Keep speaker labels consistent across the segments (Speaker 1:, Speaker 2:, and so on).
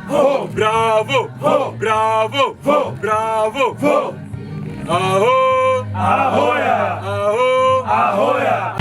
Speaker 1: Ho! Bravo! Ho! Bravo! Ho! Bravo! Ho! Aho!
Speaker 2: Ahoya!
Speaker 1: Aho!
Speaker 2: Ahoya!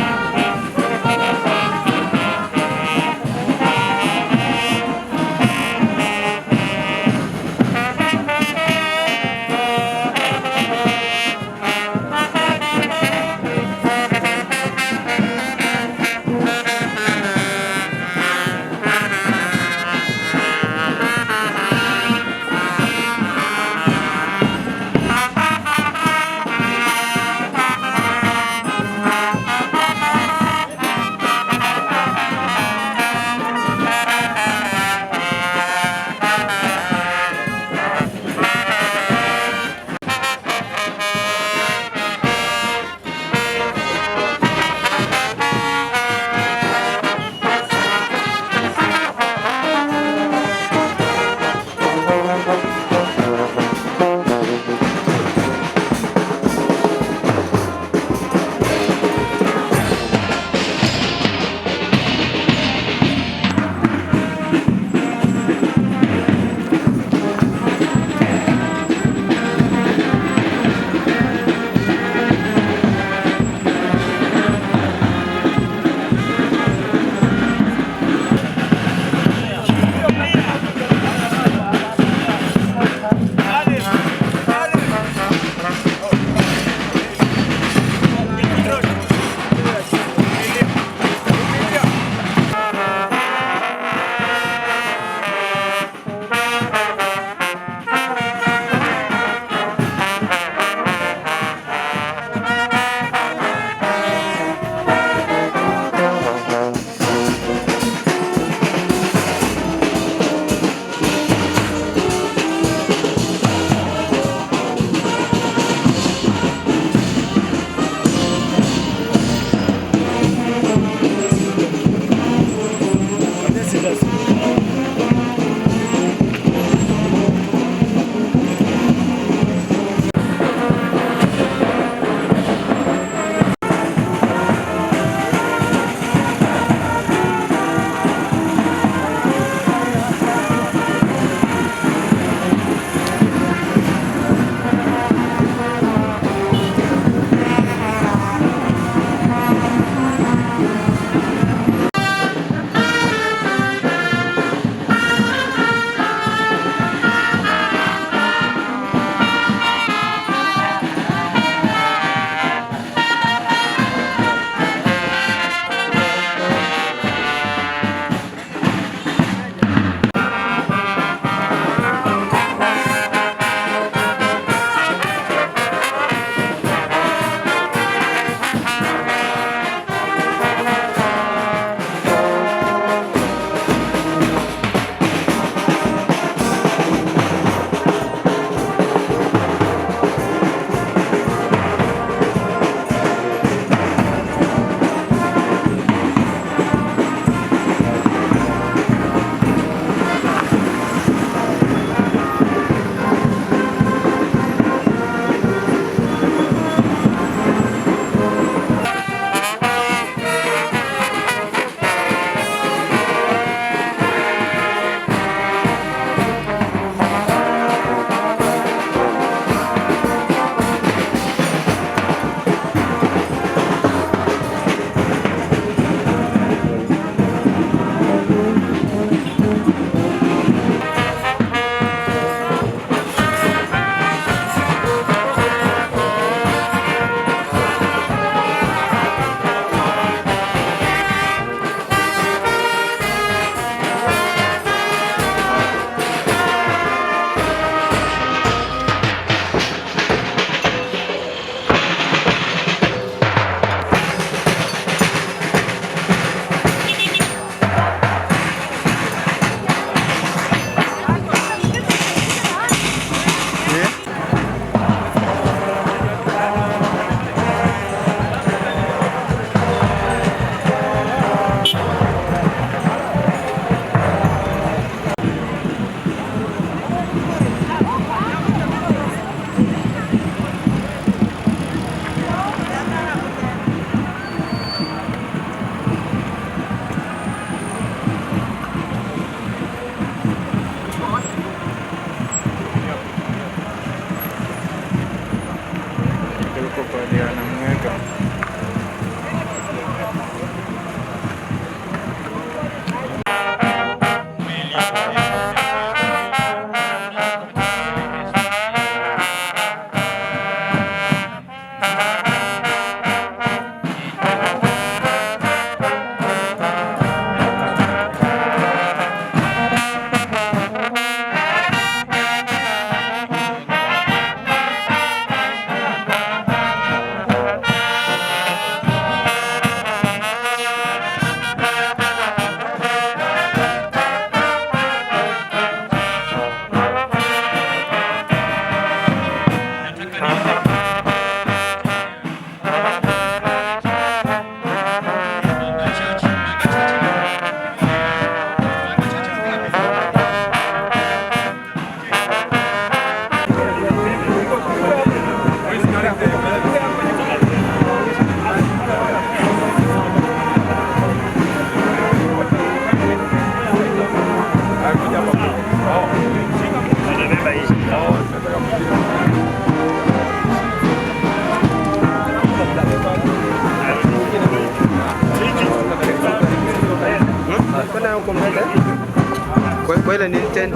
Speaker 3: ni tent.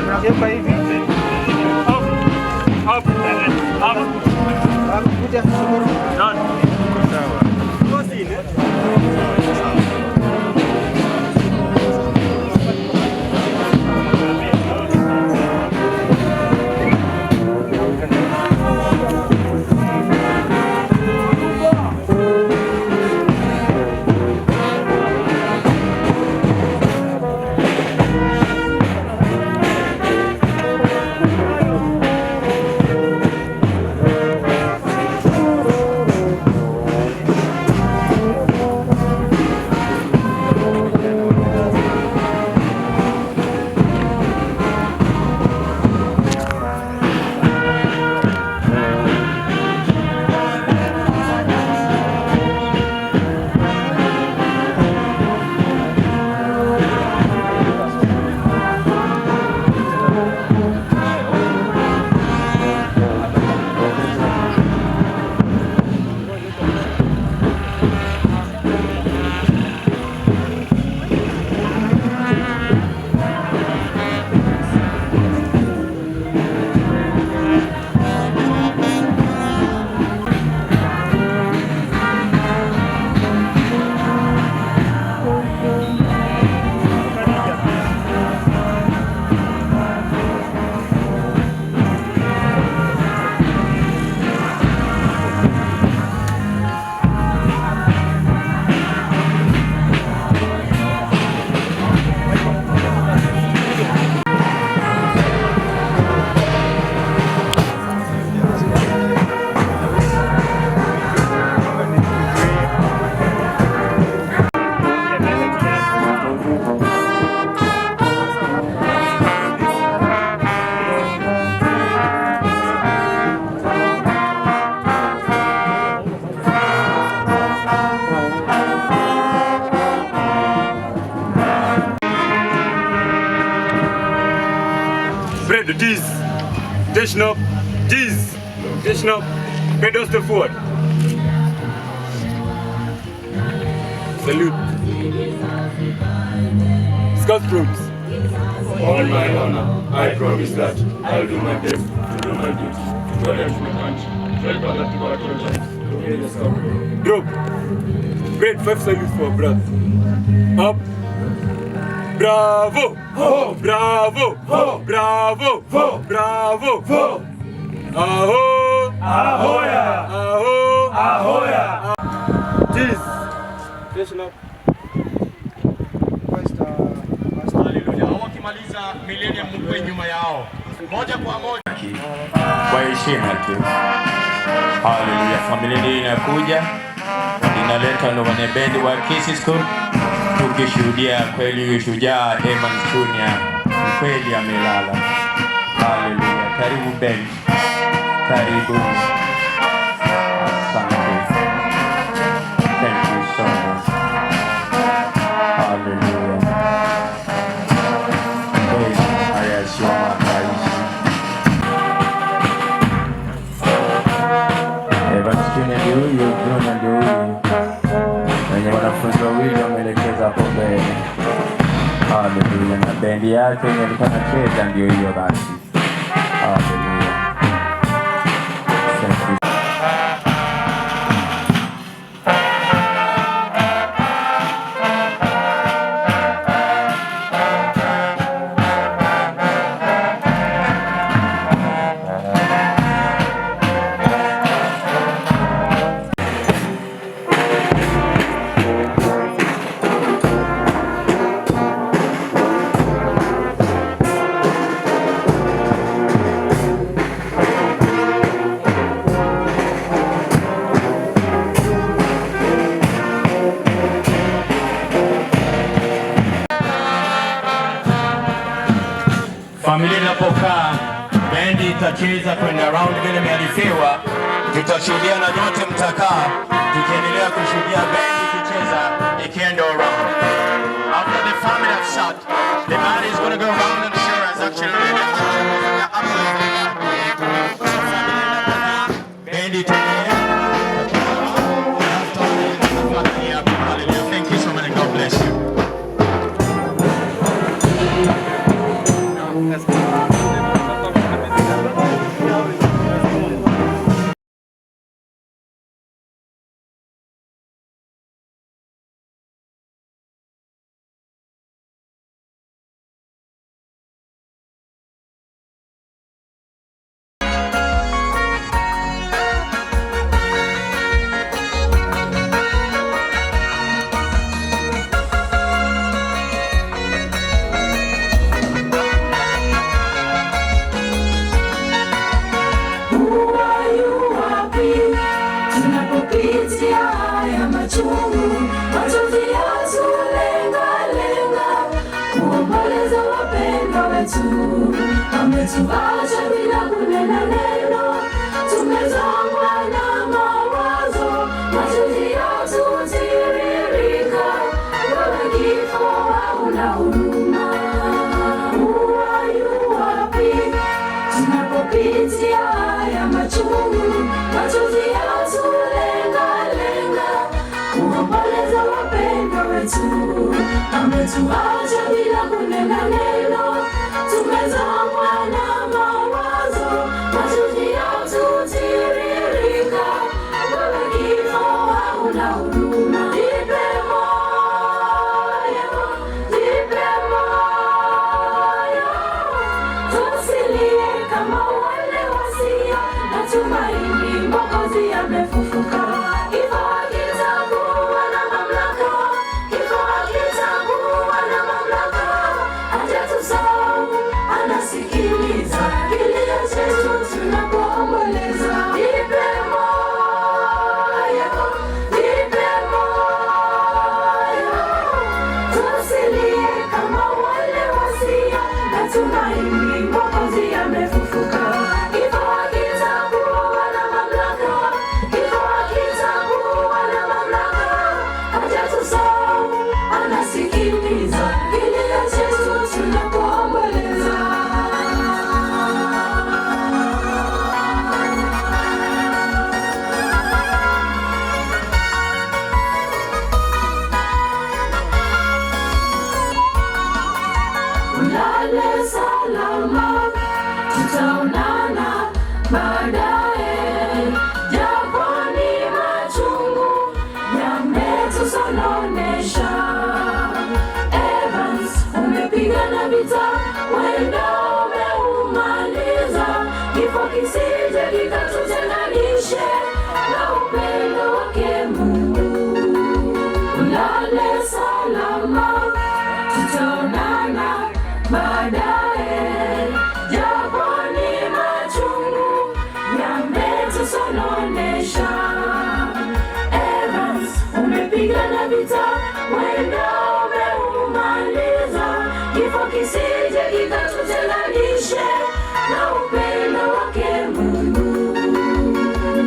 Speaker 3: Mnageuka hivi. Kuja shukuru. Sawa.
Speaker 1: Bread, cheese, station up, cheese, station up, bread us the forward. Salute. Scout fruits.
Speaker 2: On my honor, I promise that I'll do my best to do my duty to God and to my country. Help Allah to God to the scout.
Speaker 1: Drop. Bread 5 salutes for brother. Up. Bravo!
Speaker 2: Ho!
Speaker 1: Bravo!
Speaker 2: Ho!
Speaker 1: Bravo!
Speaker 2: Ho!
Speaker 1: Bravo!
Speaker 2: Ho!
Speaker 1: Aho!
Speaker 2: Ahoya!
Speaker 1: Aho!
Speaker 2: Ahoya!
Speaker 1: Cheese. Station up.
Speaker 4: Haleluya. Wakimaliza millennium mkwe nyuma yao. Moja kwa moja.
Speaker 5: Kwa heshima tu. Haleluya. Familia hii inakuja. Inaleta Novane Bendi wa Kisii School. Tukishuhudia kweli shujaa Evans Junior kweli amelala. Haleluya. Karibu Bendi. Karibu. Asante. Thank you so much. Haleluya. Haya sio makaishi. Evans Junior ndio huyo, Bruno ndio huyo. Wenye wanafunzi wawili wameelekeza hapo mbele. Haleluya. Na bendi yake yenye alikuwa anacheza ndio hiyo basi. Haleluya. Thank you.
Speaker 4: Familia inapokaa, bendi itacheza kwenda round vile imearifiwa. Tutashuhudia na nyote mtakaa, tukiendelea kushuhudia bendi ikicheza ikienda round. After the family have sat, the band is going to go round and show us actually bendi itaendelea.
Speaker 6: tunapopitia haya machungu, machozi yatulenga-lenga, kuomboleza wapendwa wetu, ametuacha bila kunena neno, tumezongwa na mawazo, machozi yatutiririka, wewe kifo hauna huruma. Yu wapi tunapopitia haya machungu, machozi yatulenga-lenga, kuomboleza wapendwa wetu, ametuacha bila kunena neno, tumezongwa na mawazo, machozi yatutiririka, wewe kifo hauna huruma. Jipe moyo, jipe moyo, tusilie kama wale wasio na tumaini, Mwokozi amefufuka. Kifo hakitakuwa na mamlaka, kifo hakitakuwa na mamlaka, hajatusahau, anasikiliza kilio chetu tunapoomboleza. Jipe moyo, jipe moyo, tusilie kama wale wasio na tumaini, Mwokozi amefufuka. Kifo hakitakuwa na mamlaka, kifo hakitakuwa na mamlaka, hajatusahau, anasikiliza kilio chetu tunapoomboleza. Ulale salama, tutaonana baadaye, japo ni machungu yametusononesha. Evans, umepigana vita, wenda umeumaliza, kifo kisije kikatutenganishe na upendo wake Mungu. Ulale salama, tutaonana baadaye, japo ni machungu yametusononesha. Evans, umepigana vita, wenda umeumaliza, kifo kisije kikatutenganishe na upendo wake Mungu.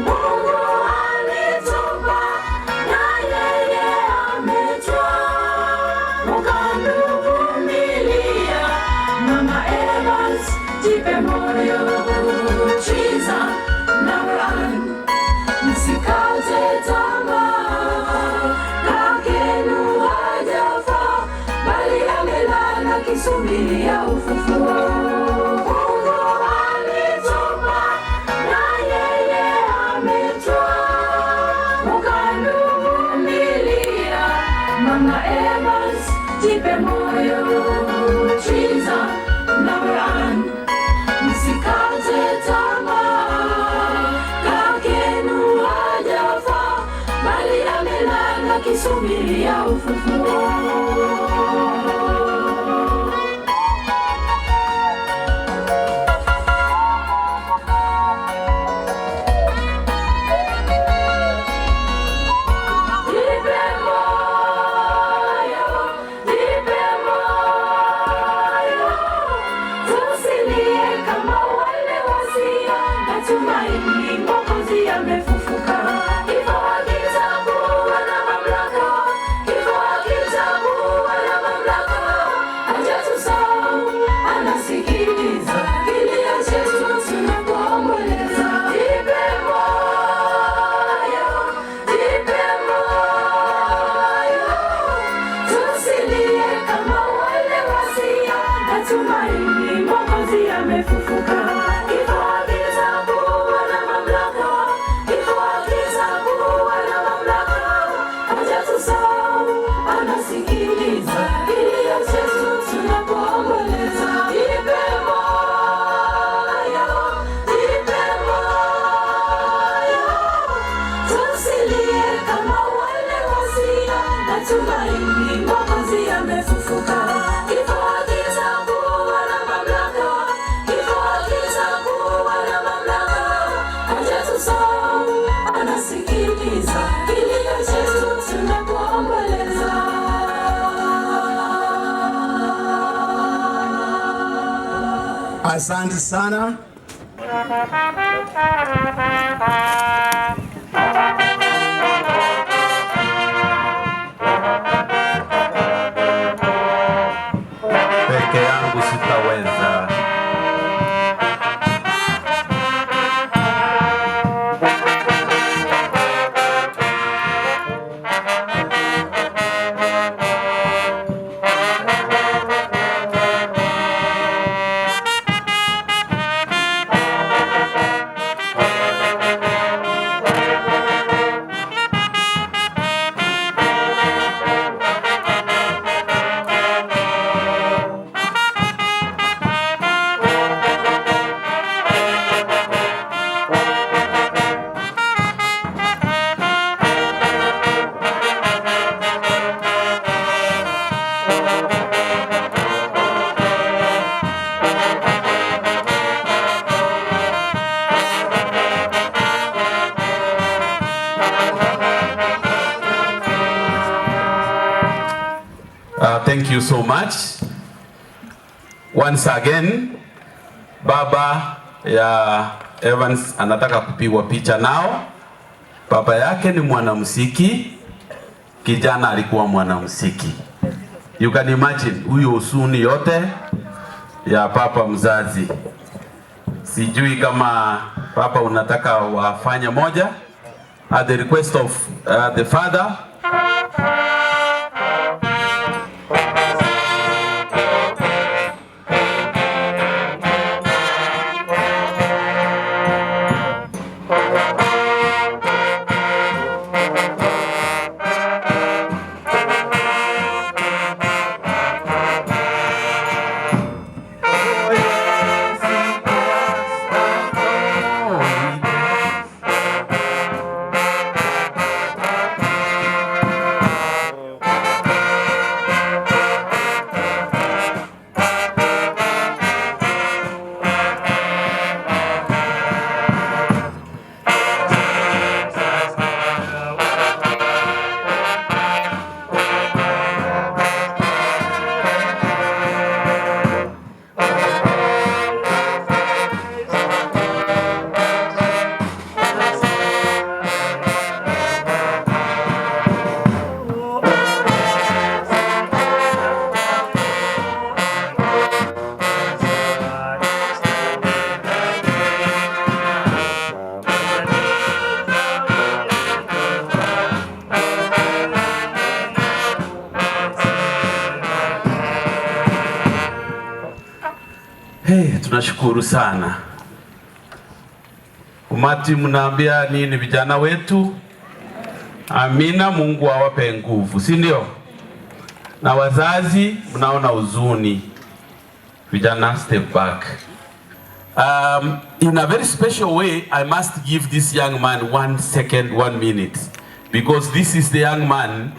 Speaker 6: Mungu alitupa na yeye ametwaa, ukavumilia. Mama Evans, jipe moyo, chiza na run, msikate tamaa, kakenu hajafa, bali amelala kisubiria ufufuo. Mungu alitupa na yeye ametwaa, ukavumilia. Mama Evans, jipe moyo, chiza na run, msikate tamaa, kakenu hajafa, bali amelala kisubiria ufufuo. Jipe moyo, jipe moyo, tusilie kama wale wasio na tumaini, Mwokozi amefufuka. Kifo hakitakuwa na mamlaka, kifo hakitakuwa na mamlaka,
Speaker 7: Asante sana.
Speaker 8: Peke yangu sitaweza. Thank you so much. Once again, baba ya Evans anataka kupigwa picha nao. Baba yake ni mwanamuziki, kijana alikuwa mwanamuziki. You can imagine huyo usuni yote ya papa mzazi. Sijui kama papa unataka wafanye moja at the request of the father. Hey, tunashukuru sana. Umati mnaambia nini vijana wetu? Amina, Mungu awape nguvu, si ndio? Na wazazi mnaona huzuni. Vijana step back. In a very special way, I must give this young man 1 second, 1 minute. Because this is the young man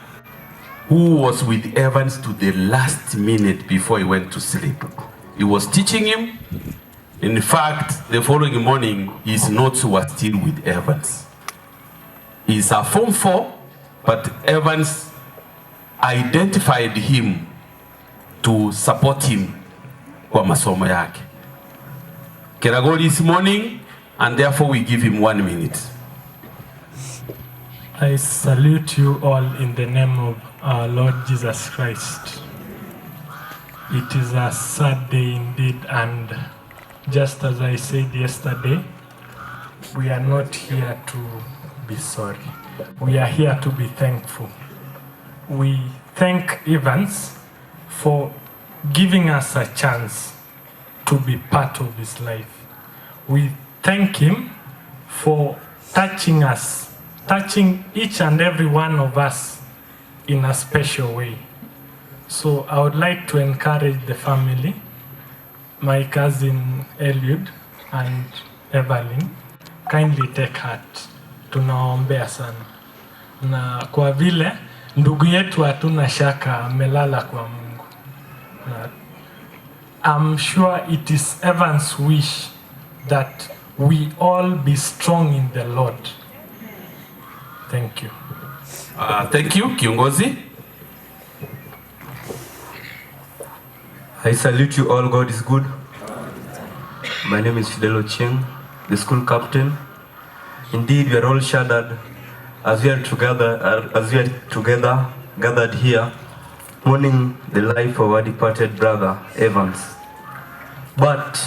Speaker 8: who was with Evans to the last minute before he went to sleep. He was teaching him. In fact, the following morning, his notes were still with Evans. He's a Form 4, but Evans identified him to support him kwa masomo yake. Keragoli this morning, and therefore we give him 1 minute.
Speaker 9: I salute you all in the name of our Lord Jesus Christ. It is a sad day indeed, and just as I said yesterday, we are not here to be sorry. We are here to be thankful. We thank Evans for giving us a chance to be part of his life. We thank him for touching us, touching each and every one of us in a special way. So I would like to encourage the family, my cousin Eliud and Evelyn, kindly take heart. Tunaombea sana. Na kwa vile ndugu yetu hatuna shaka amelala kwa Mungu. I'm sure it is Evan's wish that we all be strong in the Lord. Thank you.
Speaker 8: Thank you, Kiongozi.
Speaker 10: I salute you all. God is good.
Speaker 7: My name is Fidel Ochieng, the school captain. Indeed, we are all shattered as we are together gathered here, mourning the life of our departed brother Evans. But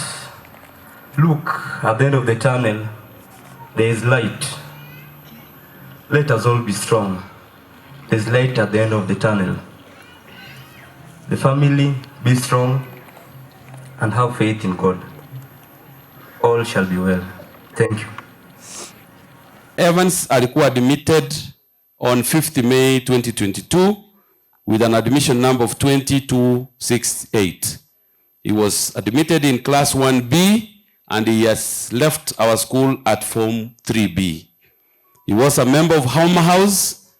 Speaker 7: look, at the end of the tunnel, there is light. Let us all be strong. There is light at the end of the tunnel. The family, be strong and have faith in God. All shall be well. Thank you.
Speaker 8: Evans alikuwa admitted on 5th May 2022 with an admission number of 20268. He was admitted in class 1B and he has left our school at form 3B. He was a member of Home House,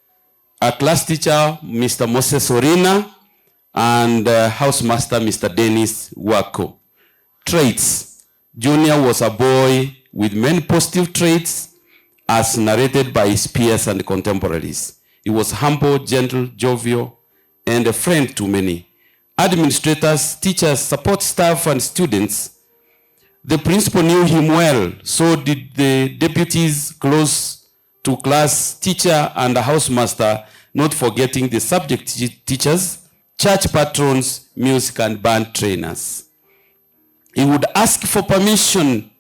Speaker 8: a class teacher, Mr. Moses Orina, and housemaster, Mr. Dennis Wako. Traits. Junior was a boy with many positive traits as narrated by his peers and contemporaries. He was humble, gentle, jovial, and a friend to many. Administrators, teachers, support staff, and students. The principal knew him well, so did the deputies close to class, teacher, and the housemaster, not forgetting the subject teachers, church patrons, music and band trainers. He would ask for permission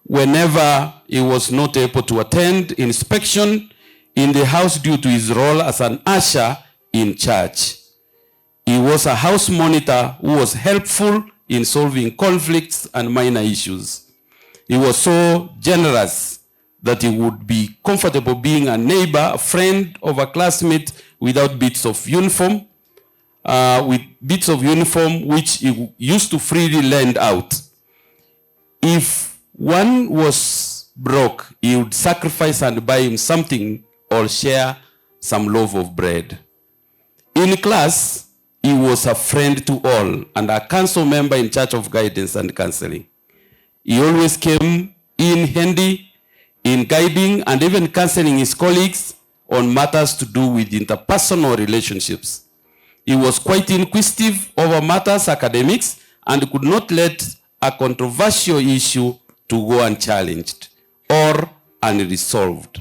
Speaker 8: whenever he was not able to attend inspection in the house due to his role as an usher in church. He was a house monitor who was helpful in solving conflicts and minor issues. He was so generous that he would be comfortable being a neighbor, a friend of a classmate without bits of uniform, which he used to freely lend out. If one was broke, he would sacrifice and buy him something or share some loaf of bread. In class, he was a friend to all and a council member in charge of guidance and counseling. He always came in handy in guiding and even counseling his colleagues on matters to do with interpersonal relationships. He was quite inquisitive over matters academics and could not let a controversial issue to go unchallenged or unresolved.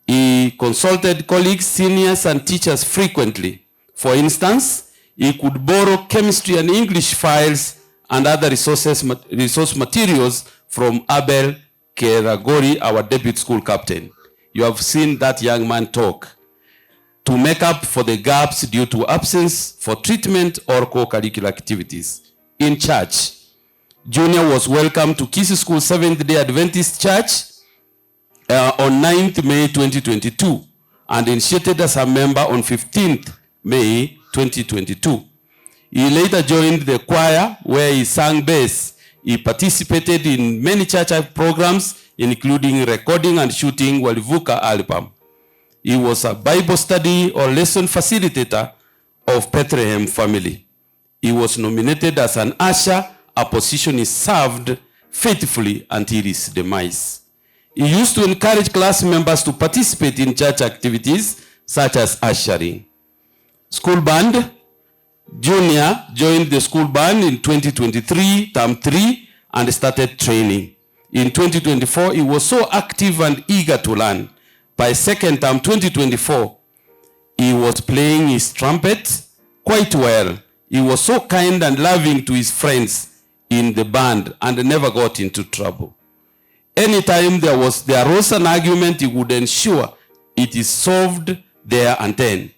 Speaker 8: He consulted colleagues, seniors, and teachers frequently. For instance, he could borrow chemistry and English files and other resource materials from Abel Keragori, our deputy school captain. You have seen that young man talk. To make up for the gaps due to absence for treatment or co-curricular activities. In church, Junior was welcomed to Kisii School Seventh-day Adventist Church on 9th May 2022 and initiated as a member on 15th May 2022. He later joined the choir where he sang bass. He participated in many church programs, including recording and shooting Walivuka album. He was a Bible study or lesson facilitator of Bethlehem family. He was nominated as an usher, a position he served faithfully until his demise. He used to encourage class members to participate in church activities such as ushering. School band. Junior joined the school band in 2023, term 3, and started training. In 2024, he was so active and eager to learn. By second term 2024, he was playing his trumpet quite well. He was so kind and loving to his friends in the band and never got into trouble. Anytime there arose an argument, he would ensure it is solved there and then.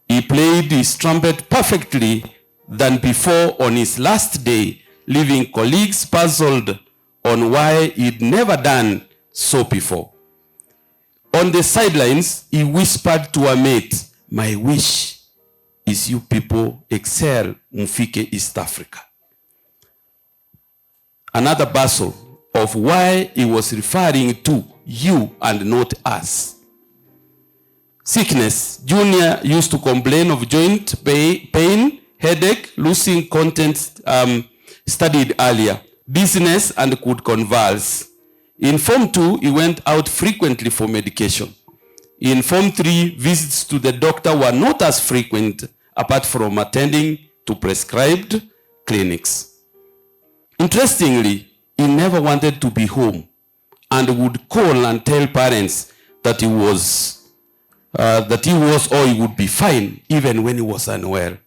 Speaker 8: He played his trumpet perfectly than before on his last day, leaving colleagues puzzled on why he'd never done so before. On the sidelines, he whispered to a mate, "My wish is you people excel mfike East Africa." Another bustle of why he was referring to you and not us. Sickness. Junior used to complain of joint pain, headache, losing content studied earlier, dizziness, and could convulse. In Form 2, he went out frequently for medication. In Form 3, visits to the doctor were not as frequent, apart from attending to prescribed clinics. Interestingly, he never wanted to be home and would call and tell parents that he was or he would be fine even when he was unwell.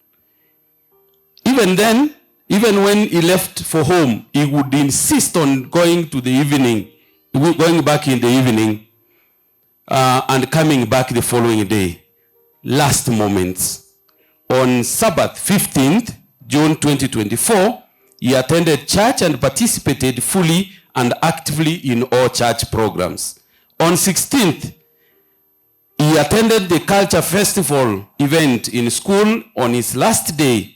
Speaker 8: Even then, even when he left for home, he would insist on going back in the evening and coming back the following day. Last moments. On Sabbath 15th, June 2024, he attended church and participated fully and actively in all church programs. On 16th, he attended the culture festival event in school on his last day.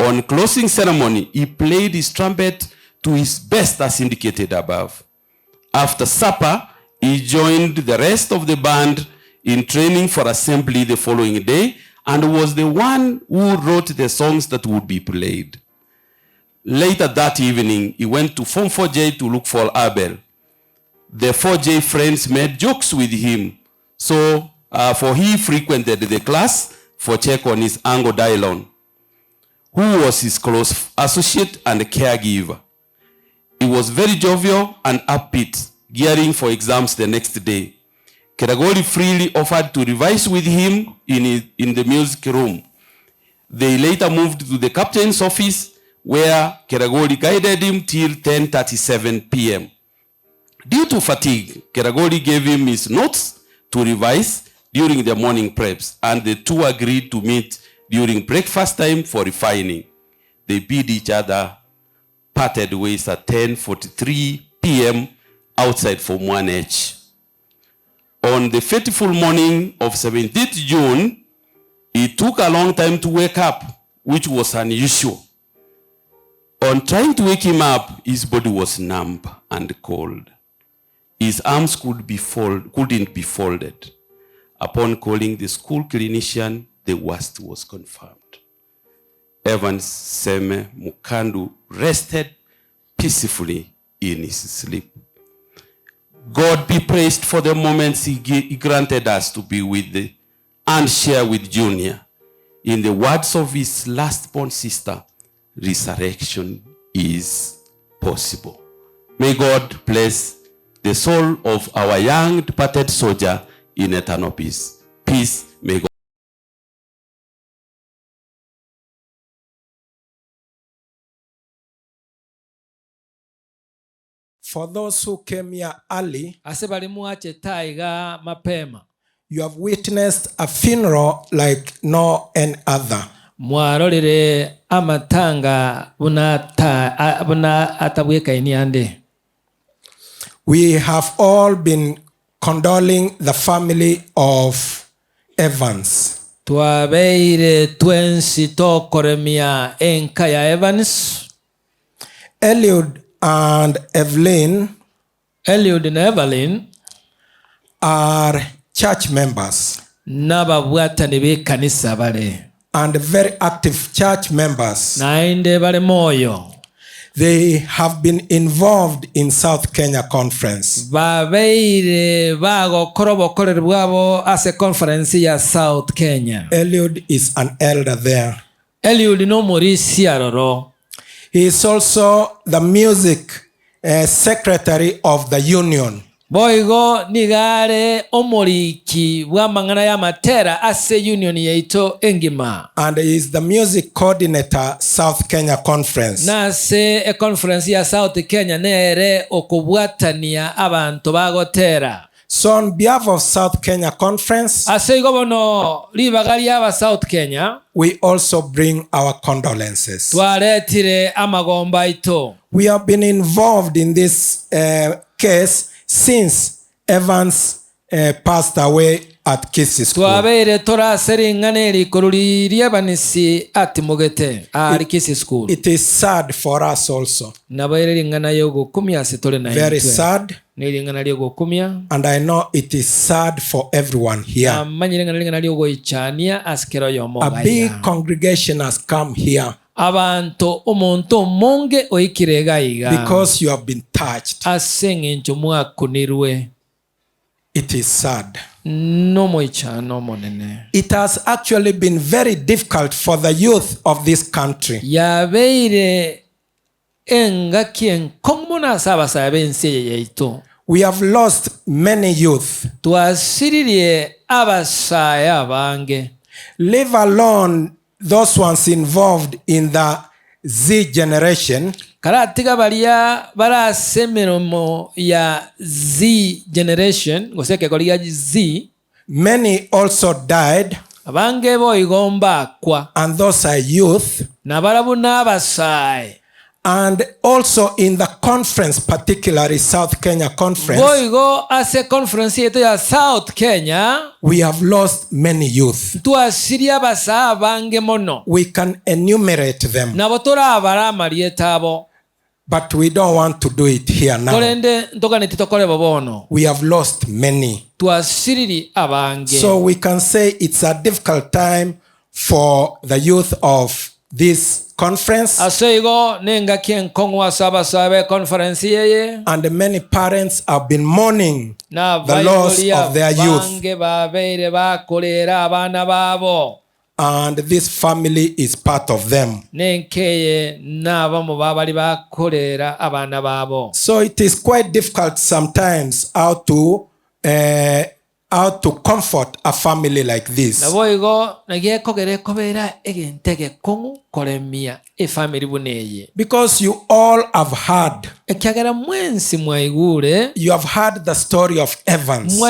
Speaker 8: On closing ceremony, he played his trumpet to his best as indicated above. After supper, he joined the rest of the band in training for assembly the following day and was the one who wrote the songs that would be played. Later that evening, he went to Form 4J to look for Abel. The 4J friends made jokes with him, for he frequented the class for check on his Ango Dylon, who was his close associate and caregiver. He was very jovial and upbeat, gearing for exams the next day. Keragoli freely offered to revise with him in the music room. They later moved to the captain's office, where Keragoli guided him till 10:37 p.m. Due to fatigue, Keragoli gave him his notes to revise during the morning preps, and the two agreed to meet during breakfast time for refining. They bid each other, parted ways at 10:43 p.m. outside Form 1H. On the fateful morning of 17th June, it took a long time to wake up, which was unusual. On trying to wake him up, his body was numb and cold. His arms couldn't be folded. Upon calling the school clinician, the worst was confirmed. Evans Seme Mukandu rested peacefully in his sleep. God be praised for the moments he granted us to be with and share with Junior. In the words of his last-born sister, resurrection is possible. May God bless the soul of our young departed soldier in eternal peace. Peace, may God.
Speaker 10: For those who came here early, you have witnessed a funeral like no any other. We have all been condoling the family of Evans. Eliud and Evelyn are church members and very active church members. They have been involved in South Kenya Conference. Eliud is an elder there. He is also the music secretary of the union. And he is the music coordinator South Kenya Conference. So on behalf of South Kenya Conference, we also bring our condolences. We have been involved in this case since Evans passed away at Kisii School. It is sad for us also. Very sad. And I know it is sad for everyone here. A big congregation has come here because you have been touched. It is sad. It has actually been very difficult for the youth of this country
Speaker 11: engakien kongmona sabasa bensi yaitu.
Speaker 10: We have lost many youth.
Speaker 11: Tuasiririe abasaya bange.
Speaker 10: Leave alone those ones involved in the Z generation.
Speaker 11: Karatiga balia bara semeromo ya Z generation, goseke kolia Z.
Speaker 10: Many also died.
Speaker 11: Abange bo igomba kwa.
Speaker 10: And those are youth.
Speaker 11: Na barabuna abasaya.
Speaker 10: And also in the conference, particularly South Kenya conference,
Speaker 11: Boigo ase conference yetu ya South Kenya,
Speaker 10: we have lost many youth.
Speaker 11: Tuasiria basa bange mono.
Speaker 10: We can enumerate them.
Speaker 11: Na botora abara marietabo.
Speaker 10: But we don't want to do it here now. We have lost many. So we can say it's a difficult time for the youth of this conference. And many parents have been mourning the loss of their youth. And this family is part of them. So it is quite difficult sometimes how to comfort a family like this. Because you all have heard. You have heard the story of Evans.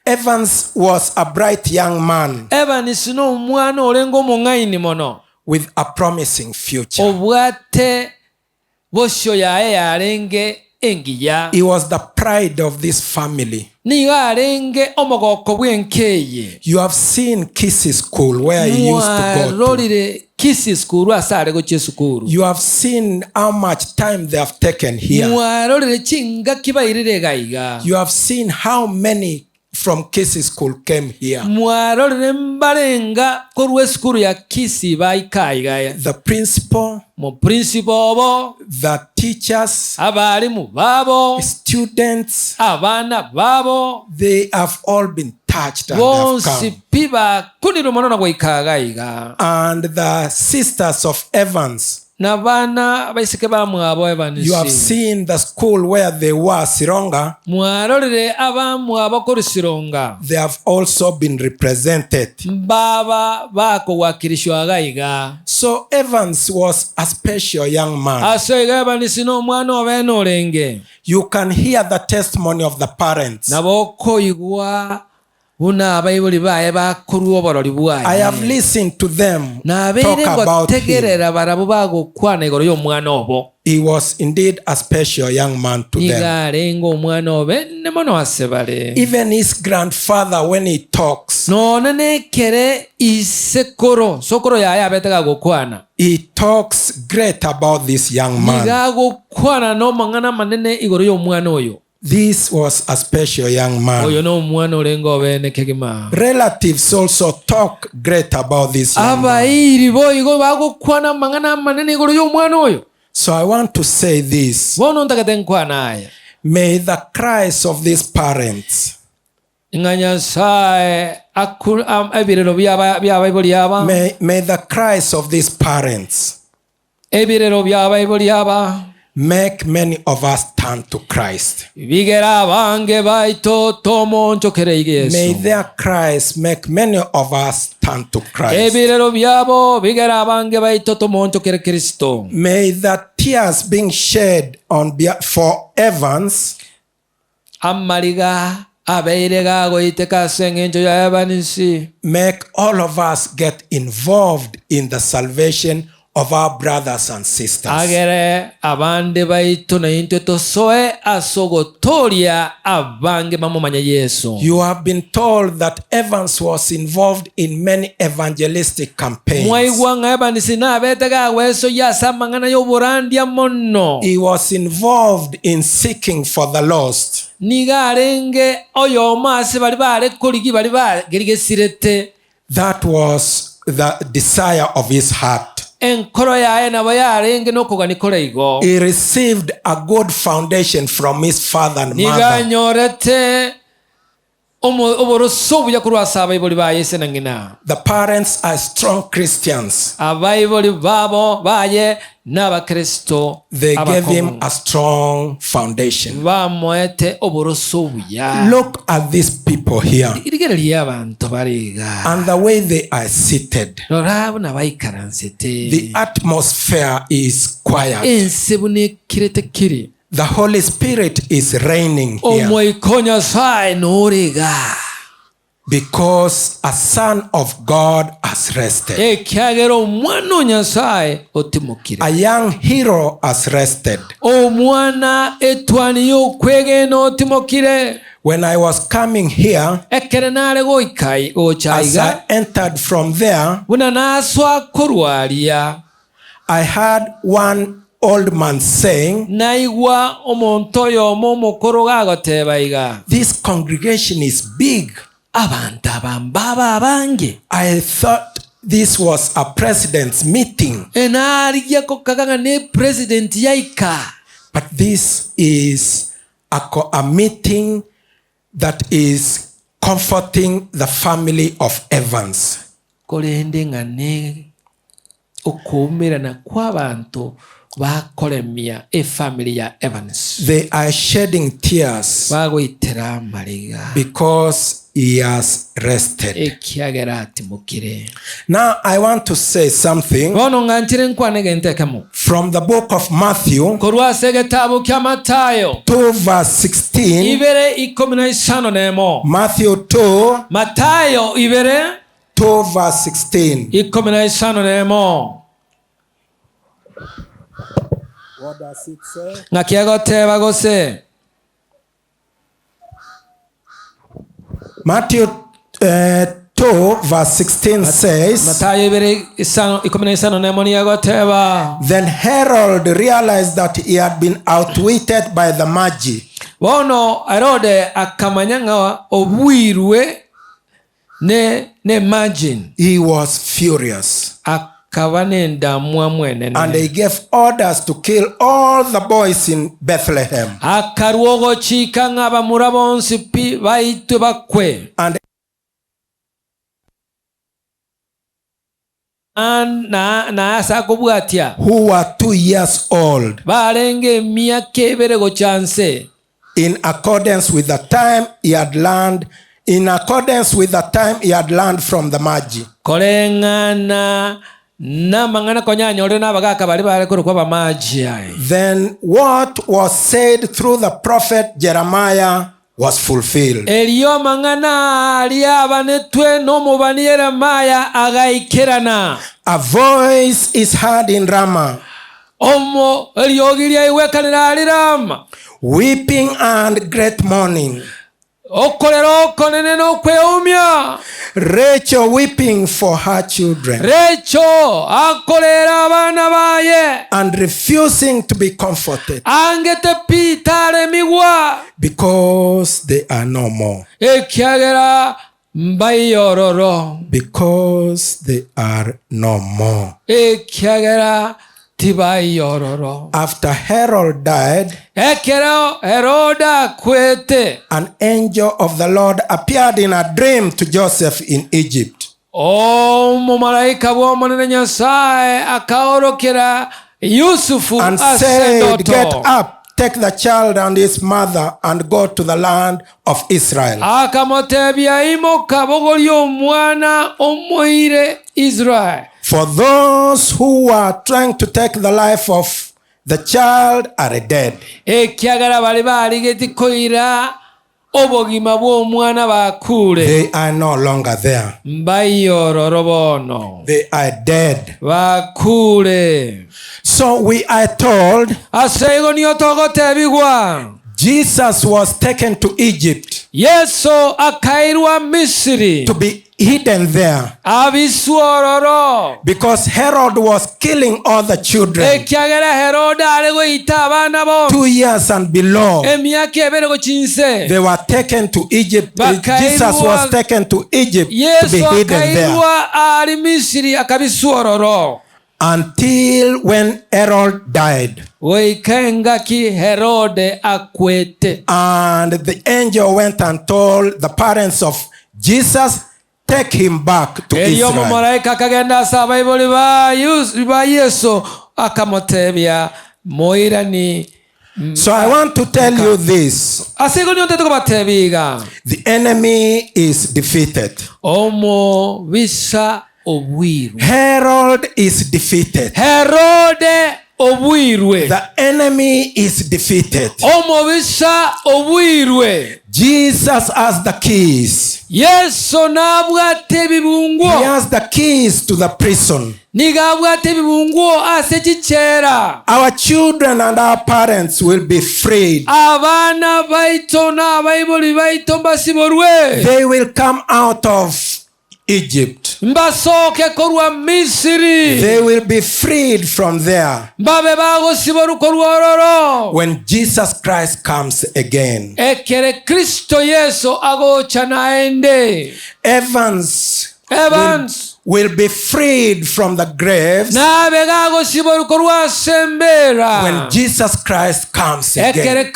Speaker 10: Evans was a bright young man with a promising future. He was the pride of this family. You have seen Kisii school where he used to go to. You have seen how much time they have taken here. You have seen how many from Kisii school came here. The principal, the teachers, students, they have all been touched and have come. And the sisters of Evans, you have seen the school where they were, Sironga. They have also been represented. So Evans was a special young man. You can hear the testimony of the parents. I have listened to them talk about him. He was indeed a special young man to them. Even his grandfather, when he talks, he talks great about this young man. This was a special young man. Relatives also talk great about this young man. So I want to say this. May the cries of these parents, may the cries of these parents make many of us turn to Christ. May their cries make many of us turn to Christ. May the tears being shed for Evans make all of us get involved in the salvation of our brothers and sisters. You have been told that Evans was involved in many evangelistic campaigns. He was involved in seeking for the lost. That was the desire of his heart. He received a good foundation from his father and mother. The parents are strong Christians. They gave him a strong foundation. Look at these people here and the way they are seated. The atmosphere is quiet. The Holy Spirit is reigning here. Because a son of God has rested. A young hero has rested. When I was coming here, as I entered from there, I heard one old man saying, this congregation is big. I thought this was a president's meeting. But this is a meeting that is comforting the family of Evans. They are shedding tears because he has rested. Now I want to say something from the book of Matthew 2 verse 16. Matthew 2 verse 16. What does it say? Matthew 2 verse 16 says, then Herod realized that he had been outwitted by the Magi. He was furious. And they gave orders to kill all the boys in Bethlehem. Who were 2 years old, in accordance with the time he had learned from the Magi. Then what was said through the prophet Jeremiah was fulfilled. A voice is heard in Ramah, weeping and great mourning. Rachel weeping for her children and refusing to be comforted because they are no more. Because they are no more. After Herod died, an angel of the Lord appeared in a dream to Joseph in Egypt. And said, get up, take the child and his mother and go to the land of Israel. For those who were trying to take the life of the child are dead. They are no longer there. They are dead. So we are told Jesus was taken to Egypt to be hidden there because Herod was killing all the children 2 years and below. They were taken to Egypt. Jesus was taken to Egypt to be hidden there. until when Herod died. And the angel went and told the parents of Jesus, take him back to Israel. So I want to tell you this. The enemy is defeated. Herod is defeated. The enemy is defeated. Jesus has the keys. He has the keys to the prison. Our children and our parents will be freed. They will come out of Egypt. They will be freed from there when Jesus Christ comes again. Evans will be freed from the graves when Jesus Christ comes again.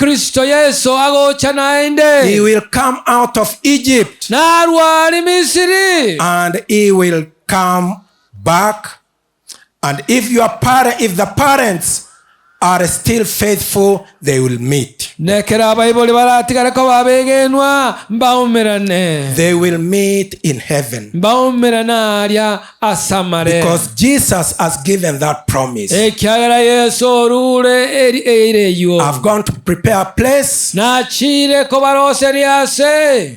Speaker 10: He will come out of Egypt and he will come back. And if the parents are still faithful, they will meet. They will meet in heaven. Because Jesus has given that promise. I've gone to prepare a place,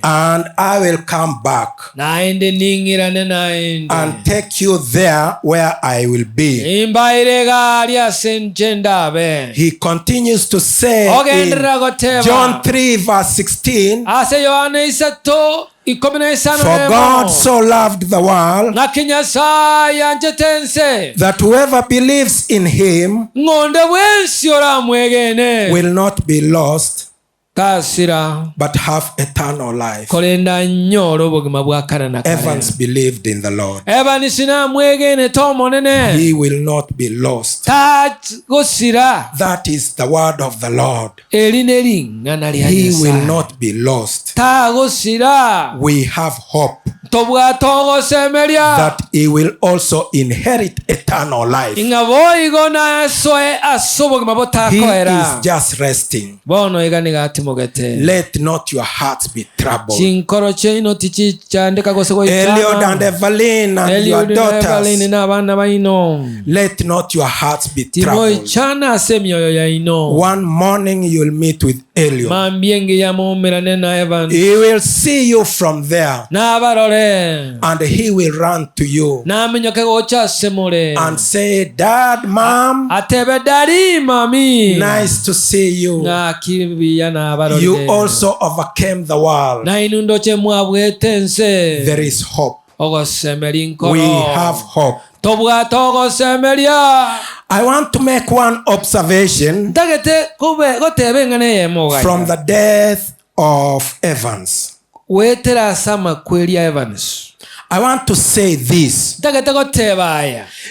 Speaker 10: and I will come back and take you there where I will be. He continues to say in John 3 verse 16, for God so loved the world that whoever believes in him will not be lost but have eternal life. Evans believed in the Lord. He will not be lost. That is the word of the Lord. He will not be lost. We have hope that he will also inherit eternal life. He is just resting. Let not your hearts be troubled. Eliud and Evelyn and your daughters, let not your hearts be troubled. One morning you will meet with Eliud. He will see you from there, and he will run to you and say, Dad, Mom, nice to see you. You also overcame the world. There is hope. We have hope. I want to make one observation from the death of Evans. I want to say this.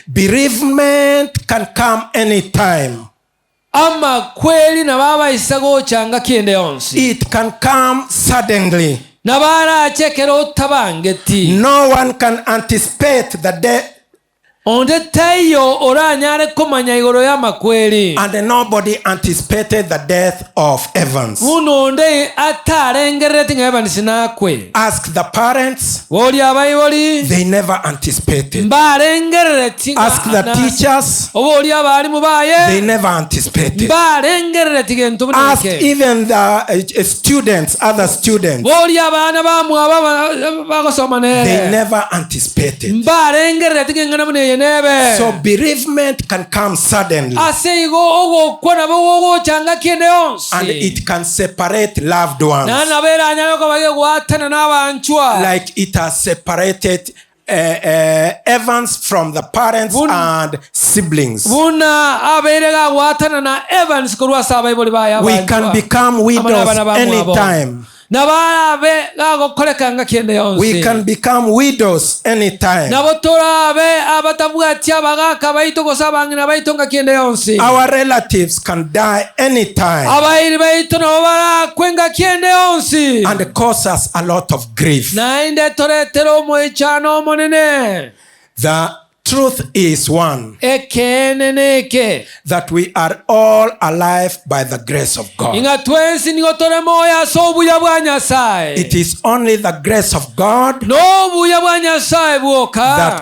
Speaker 10: Bereavement can come anytime. It can come suddenly. No one can anticipate the death, and nobody anticipated the death of Evans. Ask the parents, they never anticipated. Ask the teachers, they never anticipated. Ask even the students, other students, they never anticipated. So bereavement can come suddenly, and it can separate loved ones, like it has separated Evans from the parents and siblings. We can become widows anytime. We can become widows anytime. Our relatives can die anytime and cause us a lot of grief. The truth is one, that we are all alive by the grace of God. It is only the grace of God that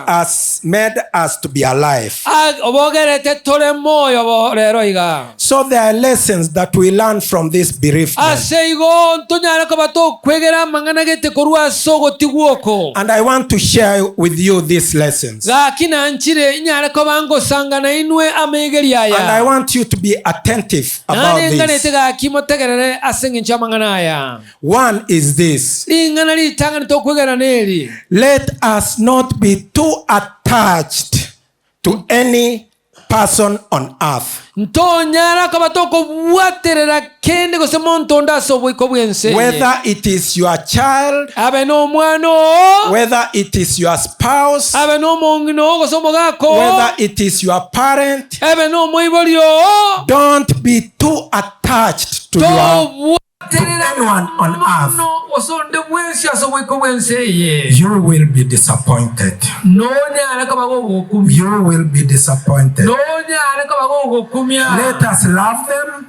Speaker 10: has made us to be alive. So there are lessons that we learn from this bereavement. And I want to share with you these lessons. And I want you to be attentive about this. One is this: let us not be too attached to any person on earth. Whether it is your child, whether it is your spouse, whether it is your parent, don't be too attached to anyone on earth. You will be disappointed. You will be disappointed. Let us love them,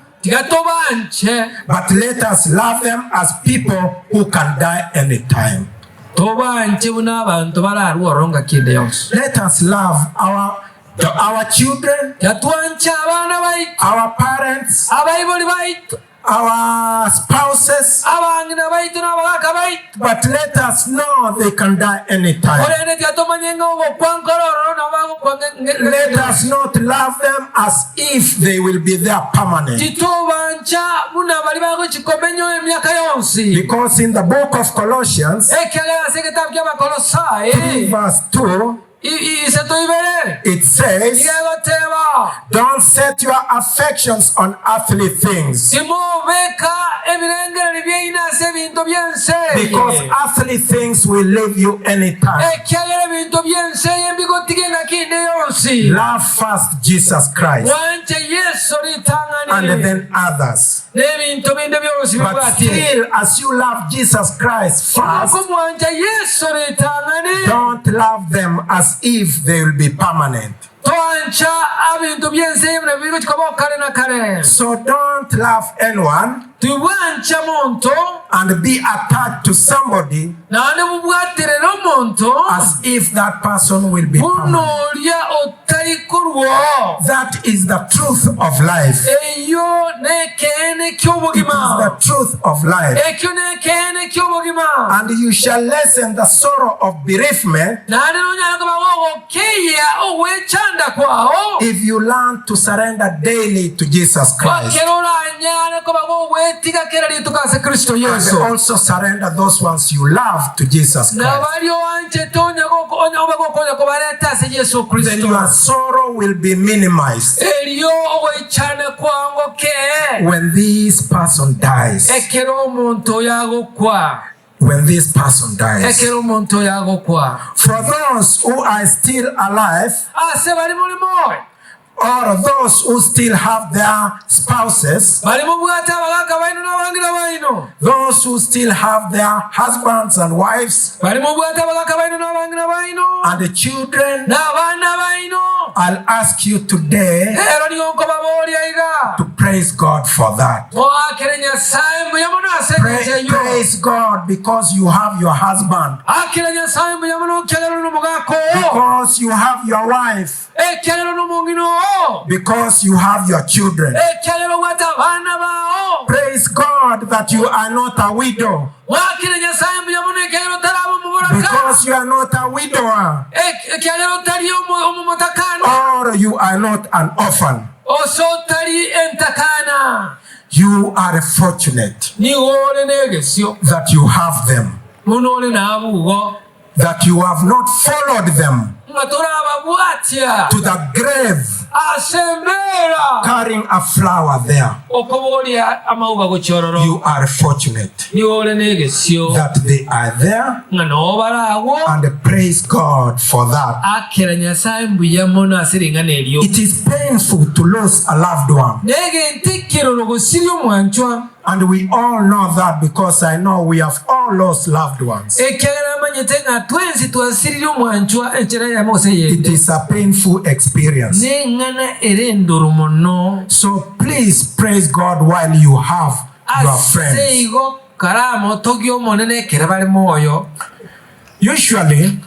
Speaker 10: but let us love them as people who can die anytime. Let us love our children, our parents, our spouses, but let us know they can die anytime. Let us not love them as if they will be there permanent. Because in the book of Colossians 3 verse 2, it says, don't set your affections on earthly things, because earthly things will leave you anytime. Love first Jesus Christ and then others. But still, as you love Jesus Christ first, don't love them as if they will be permanent. So don't love anyone and be attached to somebody as if that person will be permanent. That is the truth of life. It is the truth of life. And you shall lessen the sorrow of bereavement if you learn to surrender daily to Jesus Christ. And also surrender those ones you love to Jesus Christ. Then your sorrow will be minimized when this person dies. When this person dies. For those who are still alive, or those who still have their spouses, those who still have their husbands and wives, and the children, I'll ask you today to praise God for that. Praise God because you have your husband, because you have your wife, because you have your children. Praise God that you are not a widow, because you are not a widower, or you are not an orphan. You are fortunate that you have them, that you have not followed them to the grave carrying a flower there. You are fortunate that they are there, and praise God for that. It is painful to lose a loved one. And we all know that, because I know we have all lost loved ones. It is a painful experience. So please praise God while you have your friends. Usually,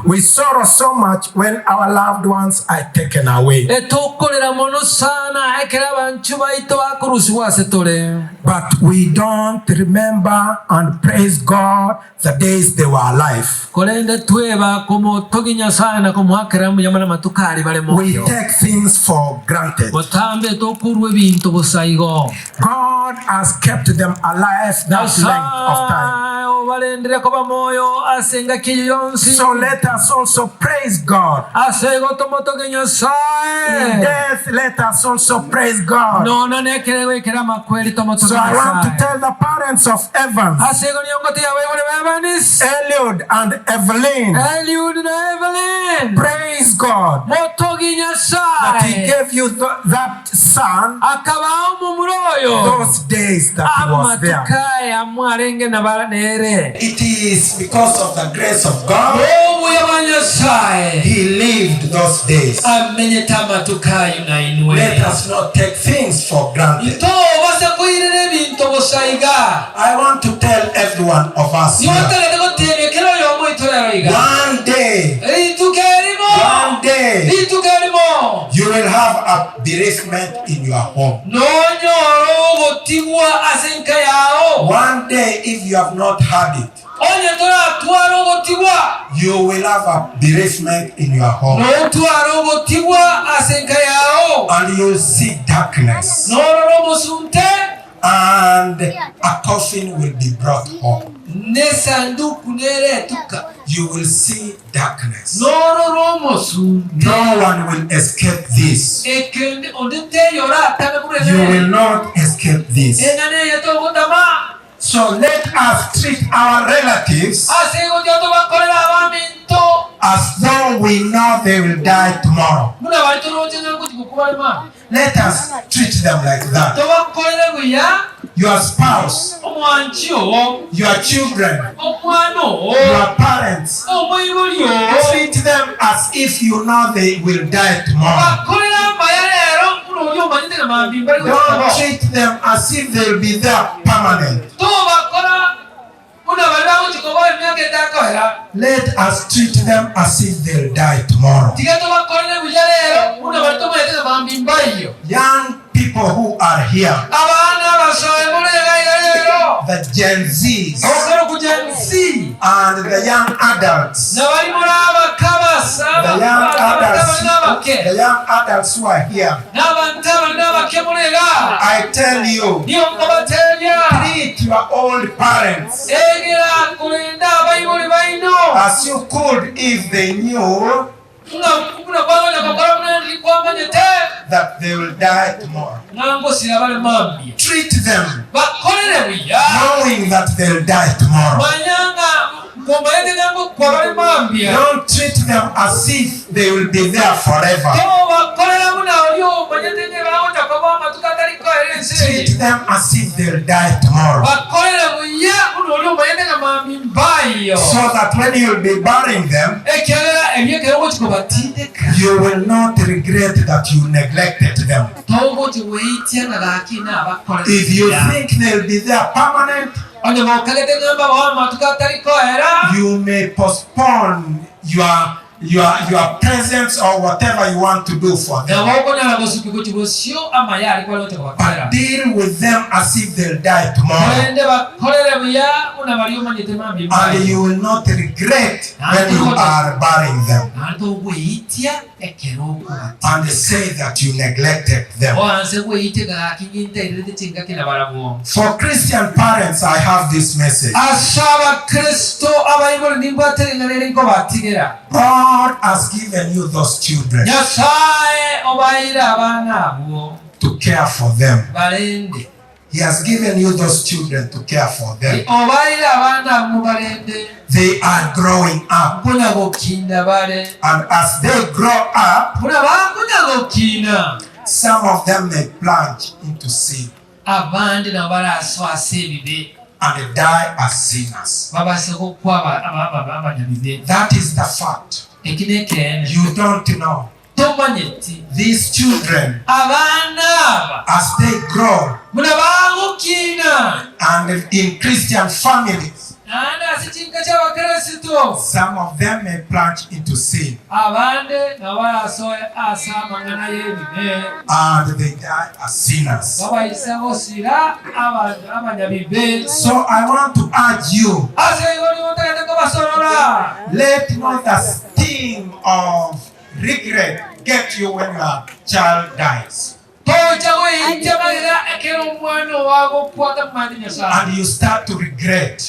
Speaker 10: we sorrow so much when our loved ones are taken away. But we don't remember and praise God the days they were alive. We take things for granted. God has kept them alive that length of time. So let us also praise God. In death, let us also praise God. So I want to tell the parents of Evans, Eliud and Evelyn, praise God that He gave you that son those days that He was there. It is because of the grace of God He lived those days. Let us not take things for granted. I want to tell every one of us here, one day you will have a bereavement in your home. One day, if you have not had it, you will have a bereavement in your home. And you will see darkness. And a coffin will be brought home. You will see darkness. No one will escape this. You will not escape this. So let us treat our relatives as though we know they will die tomorrow. Let us treat them like that. Your spouse, your children, your parents, treat them as if you know they will die tomorrow. Don't treat them as if they will be there permanent. Let us treat them as if they'll die tomorrow. Young people who are here, the Gen Zs and the young adults, the young adults who are here, I tell you, treat your old parents as you could if they knew that they will die tomorrow. Treat them knowing that they will die tomorrow. Don't treat them as if they will be there forever. Treat them as if they will die tomorrow. So that when you will be burying them, you will not regret that you neglected them. If you think they will be there permanent, you may postpone your presence or whatever you want to do for them. But deal with them as if they'll die tomorrow. And you will not regret when you are burying them and say that you neglected them. For Christian parents, I have this message. God has given you those children to care for them. He has given you those children to care for them. They are growing up. And as they grow up, some of them may plunge into sin and die as sinners. That is the fact. You don't know. These children, as they grow and in Christian families, some of them may plunge into sin and they die as sinners. So I want to urge you, let not the sting of regret get you when your child dies. And you start to regret.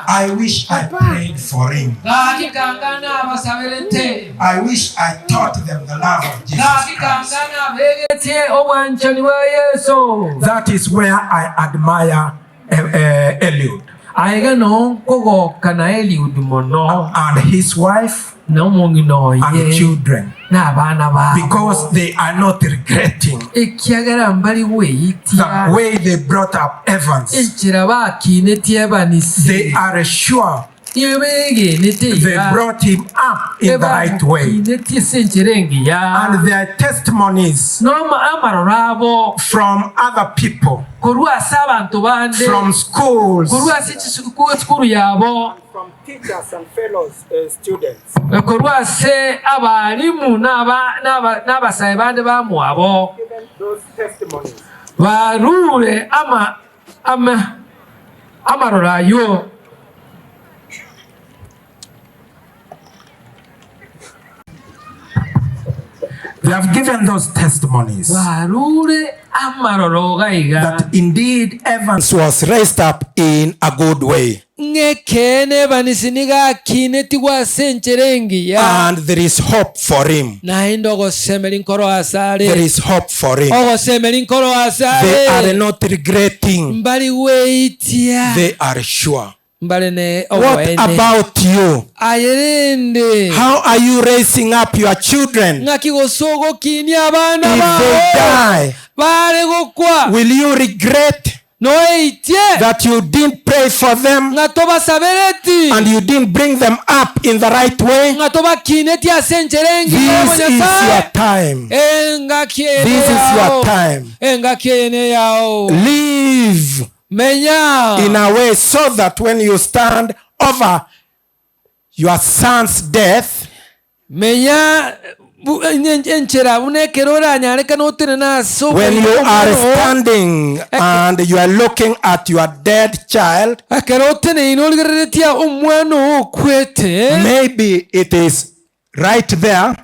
Speaker 10: I wish I prayed for him. I wish I taught them the love of Jesus Christ. That is where I admire Eliud and his wife and children, because they are not regretting the way they brought up Evans. They are sure they brought him up in the right way. And their testimonies from other people, from schools, from teachers and fellow students, given those testimonies, they have given those testimonies that indeed Evans was raised up in a good way. And there is hope for him. There is hope for him. They are not regretting. They are sure. What about you? How are you raising up your children? If they die, will you regret that you didn't pray for them and you didn't bring them up in the right way? This is your time. This is your time. Live in a way so that when you stand over your son's death, when you are standing and you are looking at your dead child, maybe it is right there,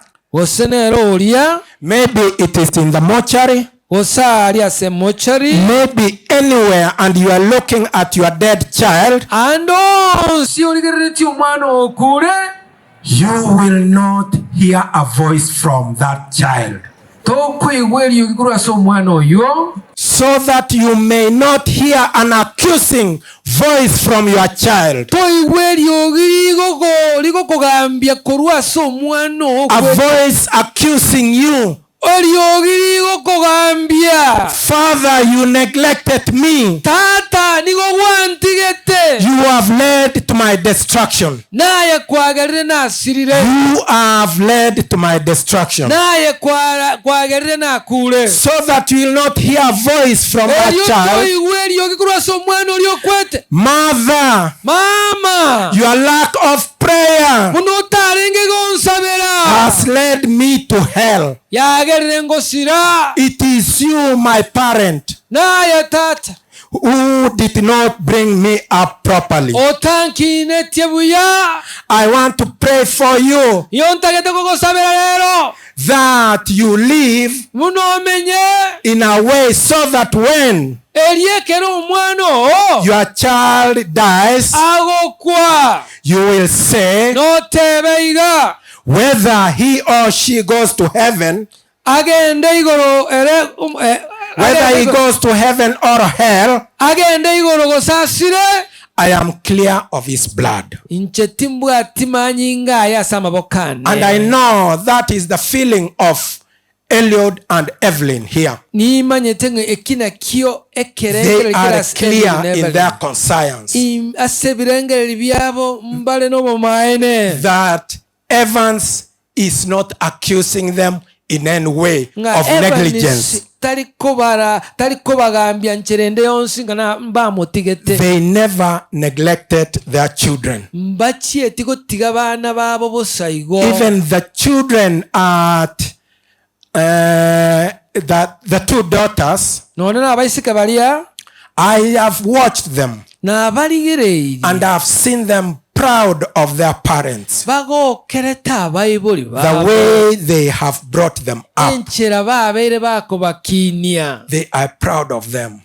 Speaker 10: maybe it is in the mortuary, maybe anywhere, and you are looking at your dead child, you will not hear a voice from that child. So that you may not hear an accusing voice from your child. A voice accusing you. Father, you neglected me. You have led to my destruction. You have led to my destruction. So that you will not hear a voice from that child. Mother, your lack of prayer has led me to hell. It is you, my parent, who did not bring me up properly. I want to pray for you that you live in a way so that when your child dies, you will say whether he or she goes to heaven, whether he goes to heaven or hell, I am clear of his blood. And I know that is the feeling of Eliud and Evelyn here. They are clear in their conscience that Evans is not accusing them in any way of negligence. They never neglected their children. Even the children at the two daughters, I have watched them and I have seen them proud of their parents, the way they have brought them up. They are proud of them.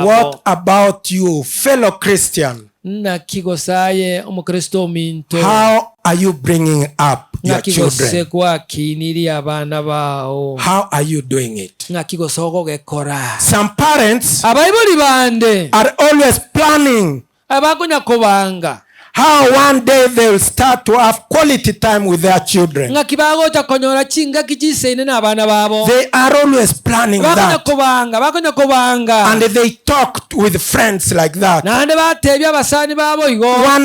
Speaker 10: What about you, fellow Christian? How are you bringing up your children? How are you doing it? Some parents are always planning how one day they will start to have quality time with their children. They are always planning that. And they talk with friends like that. One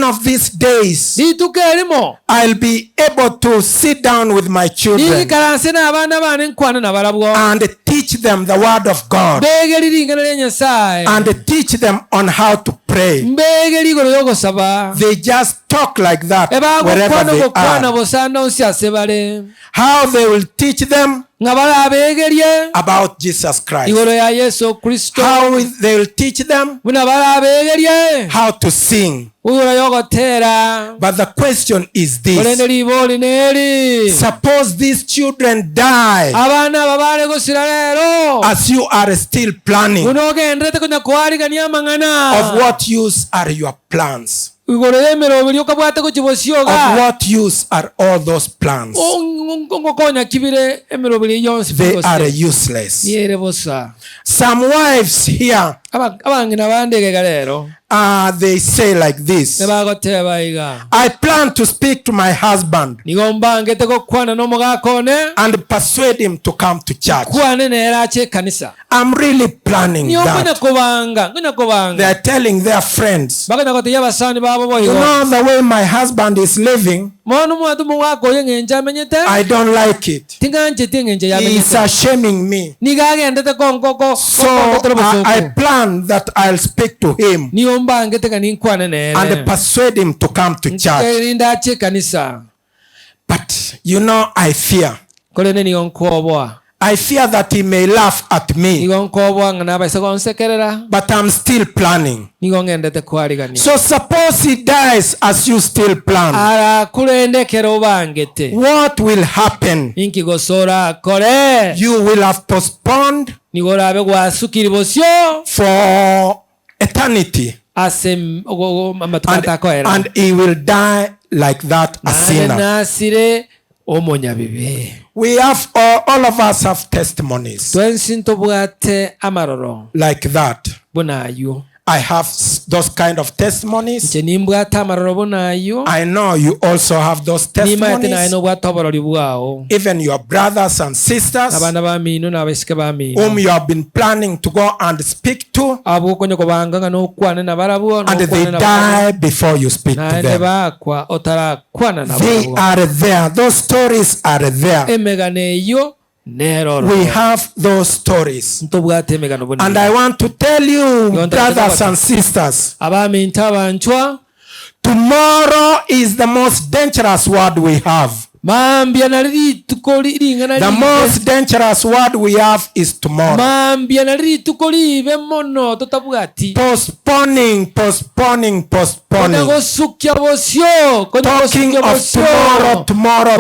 Speaker 10: of these days, I'll be able to sit down with my children and teach them the word of God and teach them on how to pray. They just talk like that wherever they are. How they will teach them about Jesus Christ. How they will teach them how to sing. But the question is this: suppose these children die as you are still planning, of what use are your plans? Of what use are all those plans? They are useless. Some wives here, they say like this: I plan to speak to my husband and persuade him to come to church. I'm really planning that. They are telling their friends, you know the way my husband is living, I don't like it. He is shaming me. So I plan that I'll speak to him and persuade him to come to church. But you know, I fear that he may laugh at me, but I'm still planning. So suppose he dies as you still plan, what will happen? You will have postponed for eternity, and he will die like that, a sinner. We have all of us have testimonies like that. I have those kind of testimonies. I know you also have those testimonies. Even your brothers and sisters whom you have been planning to go and speak to, and they die before you speak to them. They are there. Those stories are there. We have those stories. And I want to tell you, brothers and sisters, tomorrow is the most dangerous word we have. The most dangerous word we have is tomorrow. Postponing. Talking of tomorrow.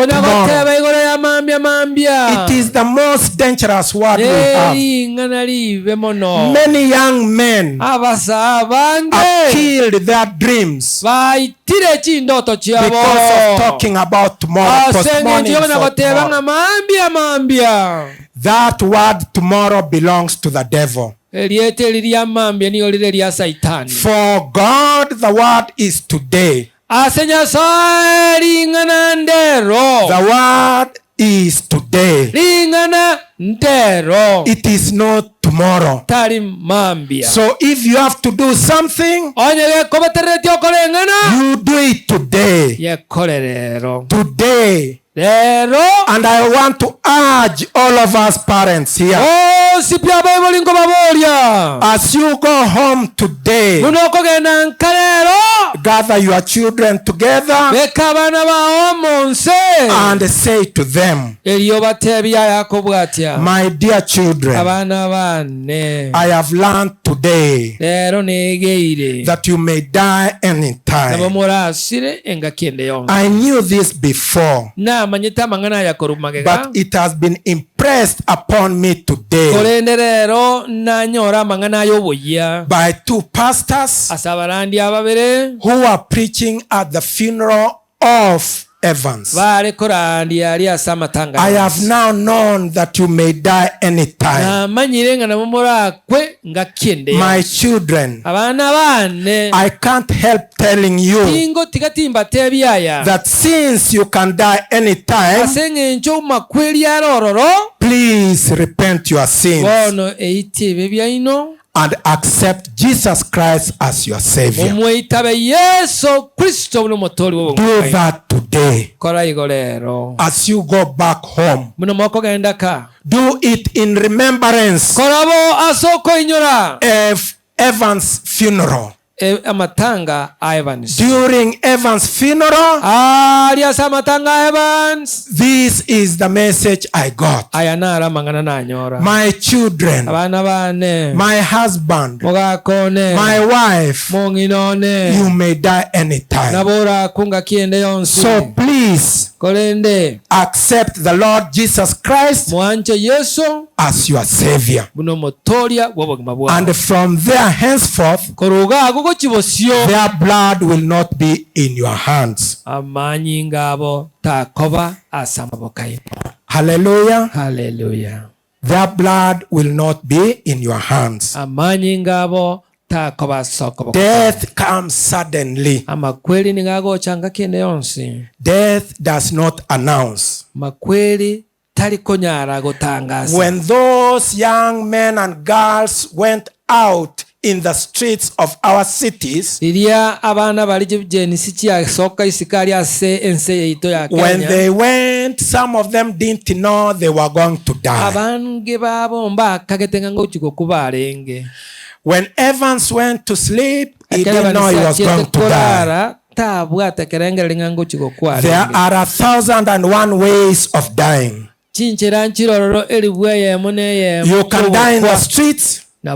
Speaker 10: It is the most dangerous word we have. Many young men have killed their dreams because of talking about tomorrow. Postponing for tomorrow. That word tomorrow belongs to the devil. For God, the word is today. The word is today. It is not tomorrow. So if you have to do something, you do it today. Today. And I want to urge all of us parents here, as you go home today, gather your children together and say to them, my dear children, I have learned today that you may die anytime. I knew this before, but it has been impressed upon me today by two pastors who are preaching at the funeral of Evans. I have now known that you may die anytime. My children, I can't help telling you that since you can die anytime, please repent your sins and accept Jesus Christ as your Savior. Do that today. As you go back home, do it in remembrance of Evans' funeral. During Evans' funeral, this is the message I got. My children, my husband, my wife, you may die anytime. So please accept the Lord Jesus Christ as your Savior. And from there henceforth, their blood will not be in your hands. Hallelujah.
Speaker 11: Hallelujah.
Speaker 10: Their blood will not be in your hands. Death comes suddenly. Death does not announce. When those young men and girls went out in the streets of our cities, when they went, some of them didn't know they were going to die. When Evans went to sleep, he didn't know he was going to die. There are 1,001 ways of dying. You can die in the streets. You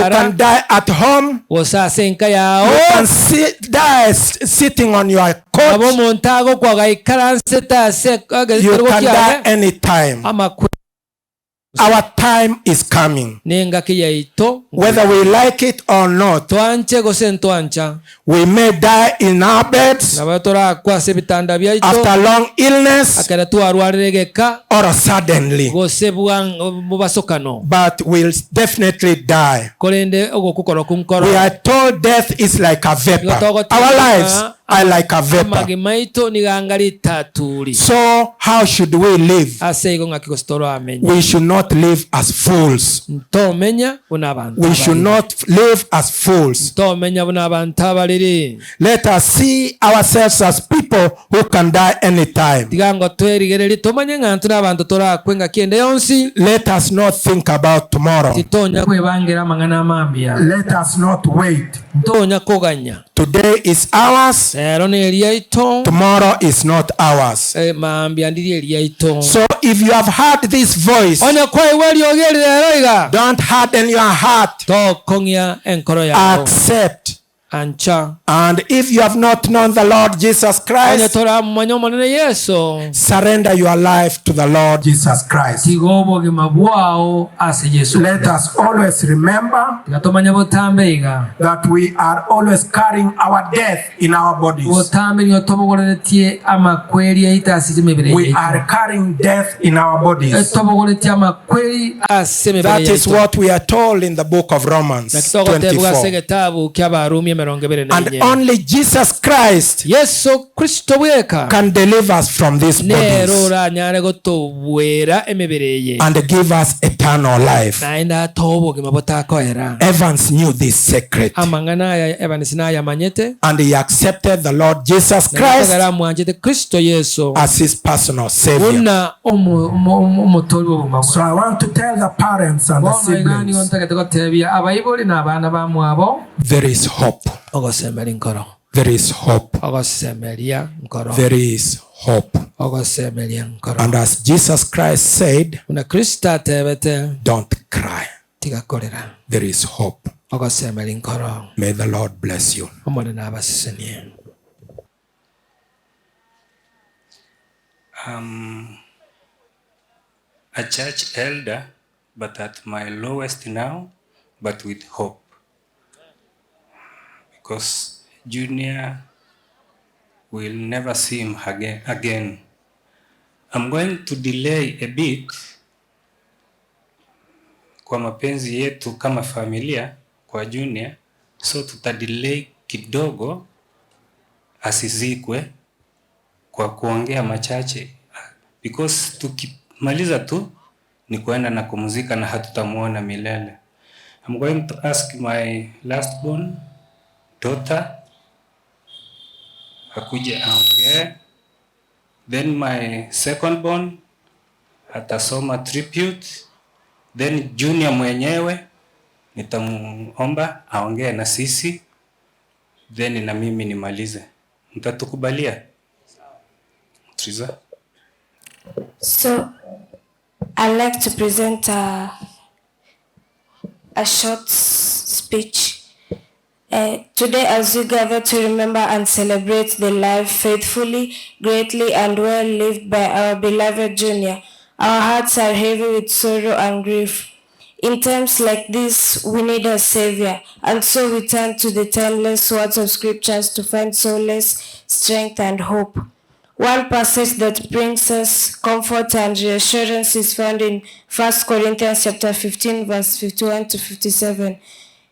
Speaker 10: can die at home. You can die sitting on your couch. You can die anytime. Our time is coming. Whether we like it or not, we may die in our beds after long illness or suddenly, but we'll definitely die. We are told death is like a vapor. Our lives are like a vapor. So how should we live? We should not live as fools. We should not live as fools. Let us see ourselves as people who can die anytime. Let us not think about tomorrow. Let us not wait. Today is ours. Tomorrow is not ours. So if you have heard this voice, don't harden your heart. Accept. And if you have not known the Lord Jesus Christ, surrender your life to the Lord Jesus Christ. Let us always remember that we are always carrying our death in our bodies. We are carrying death in our bodies. That is what we are told in the book of Romans 24. And only Jesus Christ can deliver us from these bodies and give us eternal life. Evans knew this secret, and he accepted the Lord Jesus Christ as his personal Savior. So I want to tell the parents and the siblings, there is hope. There is hope. There is hope. And as Jesus Christ said, don't cry. There is hope. May the Lord bless you.
Speaker 12: A church elder, but at my lowest now, but with hope. Because Junior will never see him again. I'm going to delay a bit kwa mapenzi yetu kama familia kwa Junior, so tutadelay kidogo asizikwe kwa kuongea machache, because tukimaliza tu ni kuenda na kumzika na hatutamuona milele. I'm going to ask my last born daughter akuje aongee, then my second born atasoma tribute, then Junior mwenyewe nitamuomba aongee na sisi, then na mimi nimalize. Mtatukubalia? Triza?
Speaker 13: So I'd like to present a short speech. Today, as we gather to remember and celebrate the life faithfully, greatly, and well lived by our beloved Junior, our hearts are heavy with sorrow and grief. In times like this, we need a Savior, and so we turn to the timeless words of Scriptures to find solace, strength, and hope. One passage that brings us comfort and reassurance is found in 1 Corinthians chapter 15, verse 51 to 57.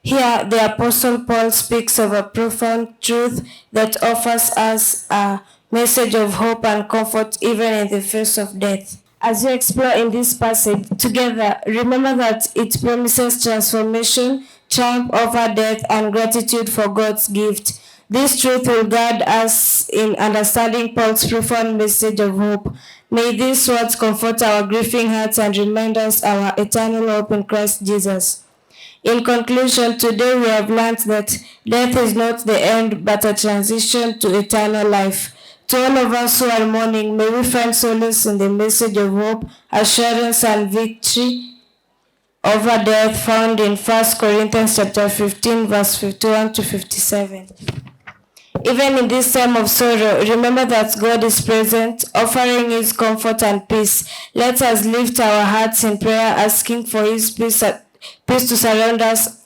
Speaker 13: Here, the Apostle Paul speaks of a profound truth that offers us a message of hope and comfort even in the face of death. As we explore in this passage together, remember that it promises transformation, triumph over death, and gratitude for God's gift. This truth will guide us in understanding Paul's profound message of hope. May these words comfort our grieving hearts and remind us our eternal hope in Christ Jesus. In conclusion, today we have learned that death is not the end, but a transition to eternal life. To all of us who are mourning, may we find solace in the message of hope, assurance, and victory over death found in 1 Corinthians chapter 15, verse 51 to 57. Even in this time of sorrow, remember that God is present, offering His comfort and peace. Let us lift our hearts in prayer, asking for His peace to surround us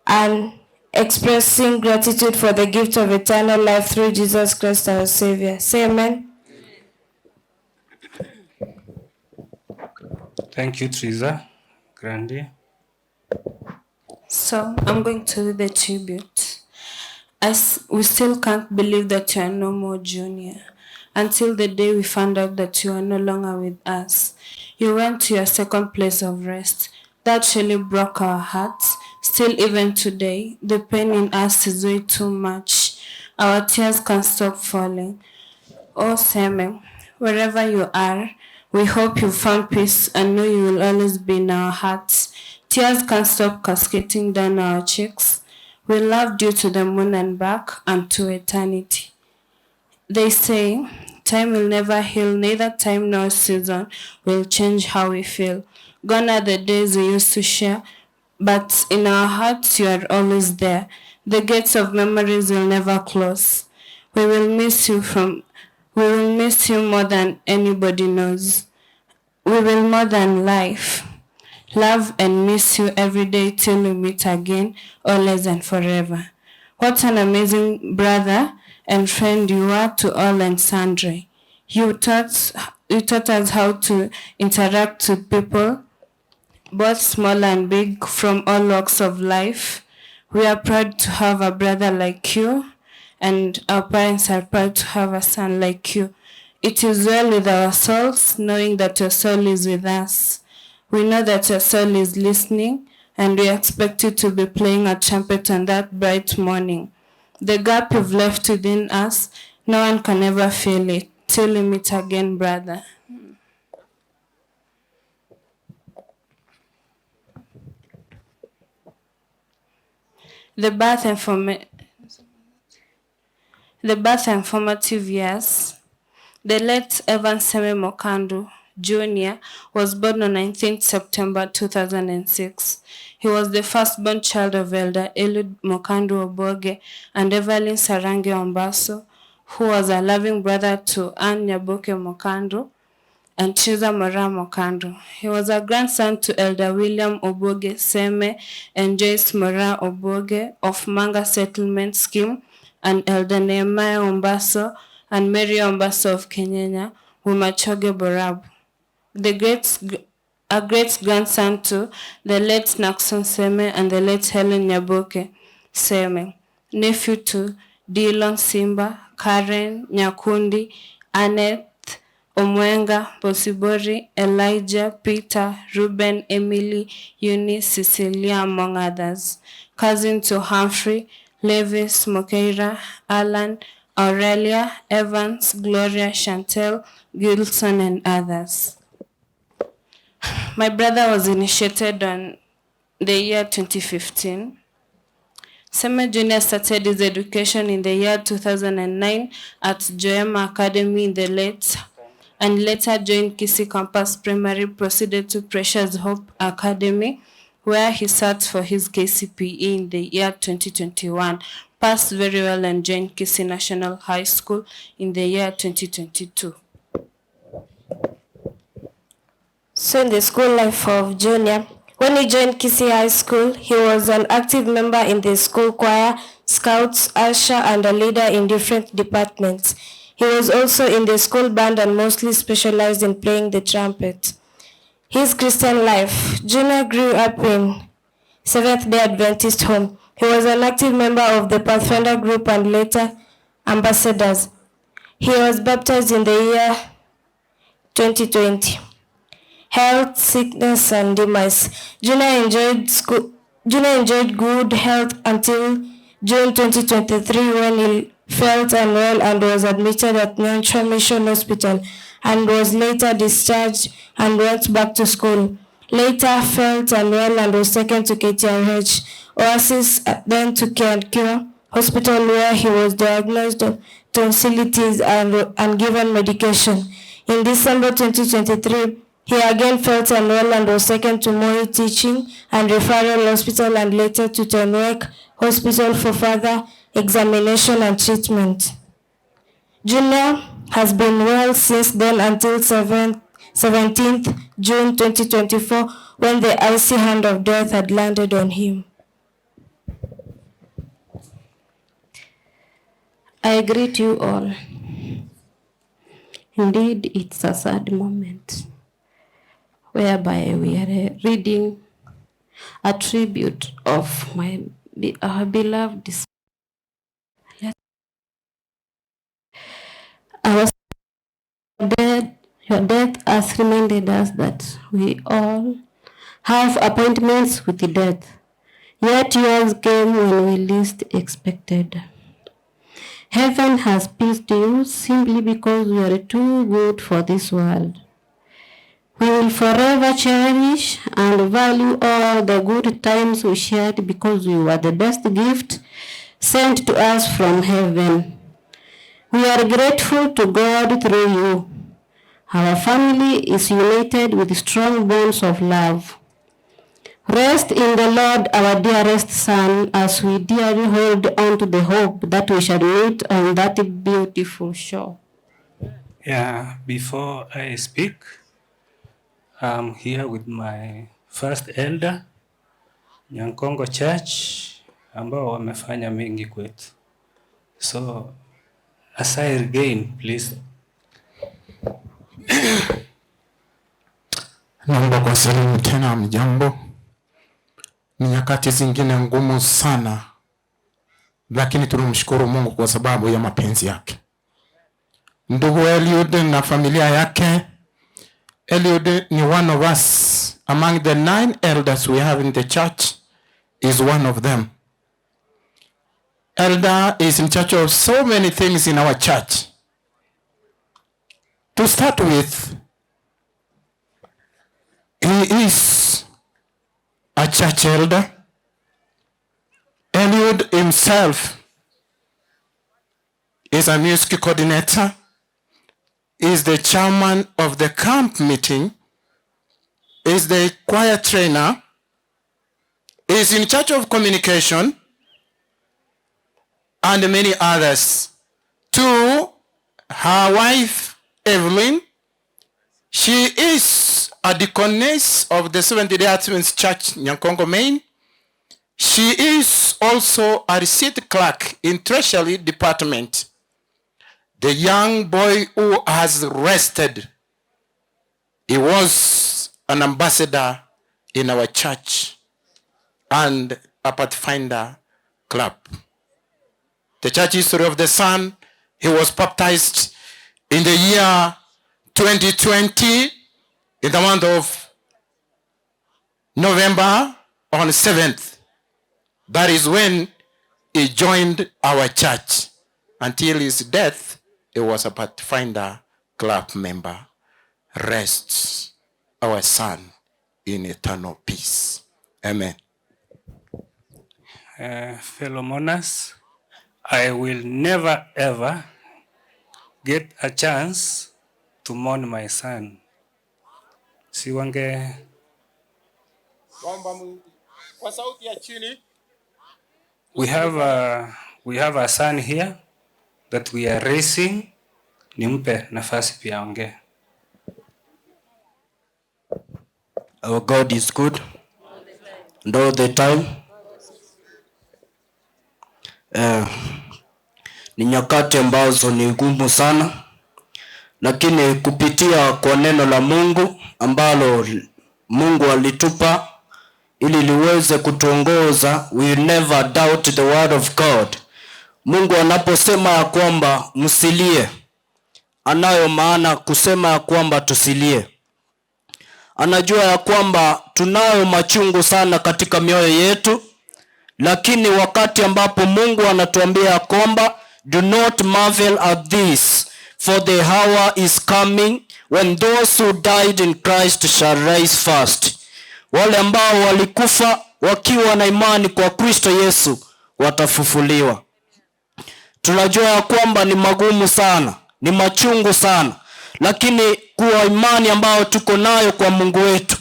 Speaker 13: and expressing gratitude for the gift of eternal life through Jesus Christ our Savior. Say amen.
Speaker 12: Thank you, Triza. Grandi.
Speaker 14: So I'm going to do the tribute. As we still can't believe that you are no more Junior, until the day we found out that you are no longer with us. You went to your second place of rest. That surely broke our hearts. Still, even today, the pain in us is way too much. Our tears can't stop falling. Oh, Seme, wherever you are, we hope you found peace and know you will always be in our hearts. Tears can't stop cascading down our cheeks. We loved you to the moon and back and to eternity. They say, time will never heal, neither time nor season will change how we feel. Gone are the days we used to share, but in our hearts you are always there. The gates of memories will never close. We will miss you more than anybody knows. We will more than life. Love and miss you every day till we meet again, always and forever. What an amazing brother and friend you are to all and sundry. You taught us how to interact with people, both small and big, from all walks of life. We are proud to have a brother like you, and our parents are proud to have a son like you. It is well with our souls, knowing that your soul is with us. We know that your soul is listening, and we expect you to be playing a trumpet on that bright morning. The gap you've left within us, no one can ever fill it. Till we meet again, brother. The birth and formative years. The late Evan Seme Mokandu Jr. was born on 19th September 2006. He was the firstborn child of Elder Eliud Mokandu Oboge and Evelyn Sarange Ombaso, who was a loving brother to Anne Nyaboke Mokandu and Chiza Mora Mokandu. He was a grandson to Elder William Oboge Seme and Joyce Mora Oboge of Manga Settlement Scheme, and Elder Nehemiah Ombaso and Mary Ombaso of Kenyanya, Wumachoge Borabu. A great-grandson to the late Naxon Seme and the late Helen Nyaboke Seme. Nephew to Dillon Simba, Karen, Nyakundi, Annette, Omwenga, Bosibori, Elijah, Peter, Ruben, Emily, Eunice, Cecilia, among others. Cousin to Humphrey, Levis, Mokeira, Alan, Aurelia, Evans, Gloria, Chantel, Gilson, and others. My brother was initiated on the year 2015. Seme Jr. started his education in the year 2009 at Joema Academy in the later joined Kisii Campus Primary, proceeded to Precious Hope Academy, where he sat for his KCPE in the year 2021, passed very well and joined Kisii National High School in the year 2022.
Speaker 13: So in the school life of Junior, when he joined Kisii High School, he was an active member in the school choir, scouts, usher, and a leader in different departments. He was also in the school band and mostly specialized in playing the trumpet. His Christian life. Junior grew up in Seventh-day Adventist home. He was an active member of the Pathfinder group and later ambassadors. He was baptized in the year 2020. Health, sickness, and demise. Junior enjoyed good health until June 2023 when he felt unwell and was admitted at Nyanchwa Mission Hospital and was later discharged and went back to school. Later felt unwell and was taken to KTRH, Oasis, then to Care and Cure Hospital where he was diagnosed with tonsillitis and given medication. In December 2023, he again felt unwell and was taken to Moi Teaching and Referral Hospital and later to Tenwek Hospital for further examination and treatment. Junior has been well since then until 17th June 2024 when the icy hand of death had landed on him.
Speaker 15: I greet you all. Indeed, it's a sad moment whereby we are reading a tribute of our beloved. Your death has reminded us that we all have appointments with the death, yet yours came when we least expected. Heaven has peace to you simply because you are too good for this world. We will forever cherish and value all the good times we shared because you were the best gift sent to us from heaven. We are grateful to God through you. Our family is united with strong bonds of love. Rest in the Lord, our dearest son, as we dearly hold on to the hope that we shall meet on that beautiful shore.
Speaker 12: Yeah, before I speak, I'm here with my first elder, Nyankongo Church, ambao wamefanya mengi kwetu. So, as I regain, please.
Speaker 16: Naomba kwa salimu tena, mjambo. Ni nyakati zingine ngumu sana, lakini tunamshukuru Mungu kwa sababu ya mapenzi yake. Ndugu Eliud na familia yake. Eliud ni one of us. Among the 9 elders we have in the church is one of them. Elder is in charge of so many things in our church. To start with, he is a church elder. Eliud himself is a music coordinator, is the chairman of the camp meeting, is the choir trainer, is in charge of communication, and many others. To her wife, Evelyn, she is a deaconess of the Seventh-day Adventist Church, Nyankongo, Maine. She is also a receipt clerk in Treasury Department. The young boy who has rested, he was an ambassador in our church and a Pathfinder club. The church history of the son, he was baptized in the year 2020 in the month of November on 7th. That is when he joined our church. Until his death, he was a Pathfinder club member. Rests our son in eternal peace. Amen.
Speaker 12: Fellow mourners, I will never ever get a chance to mourn my son. Siwange. We have a son here that we are raising. Nimpe nafasi pia aongee.
Speaker 17: Our God is good and all the time. Ni nyakati ambazo ni ngumu sana, lakini kupitia kwa neno la Mungu ambalo Mungu alitupa ili liweze kutuongoza, we never doubt the word of God. Mungu anaposema ya kwamba msilie, anayo maana kusema ya kwamba tusilie. Anajua ya kwamba tunayo machungu sana katika mioyo yetu, lakini wakati ambapo Mungu anatuambia ya kwamba do not marvel at this, for the hour is coming when those who died in Christ shall rise first. Wale ambao walikufa wakiwa na imani kwa Kristo Yesu watafufuliwa. Tunajua ya kwamba ni magumu sana, ni machungu sana, lakini kwa imani ambayo tuko nayo kwa Mungu wetu,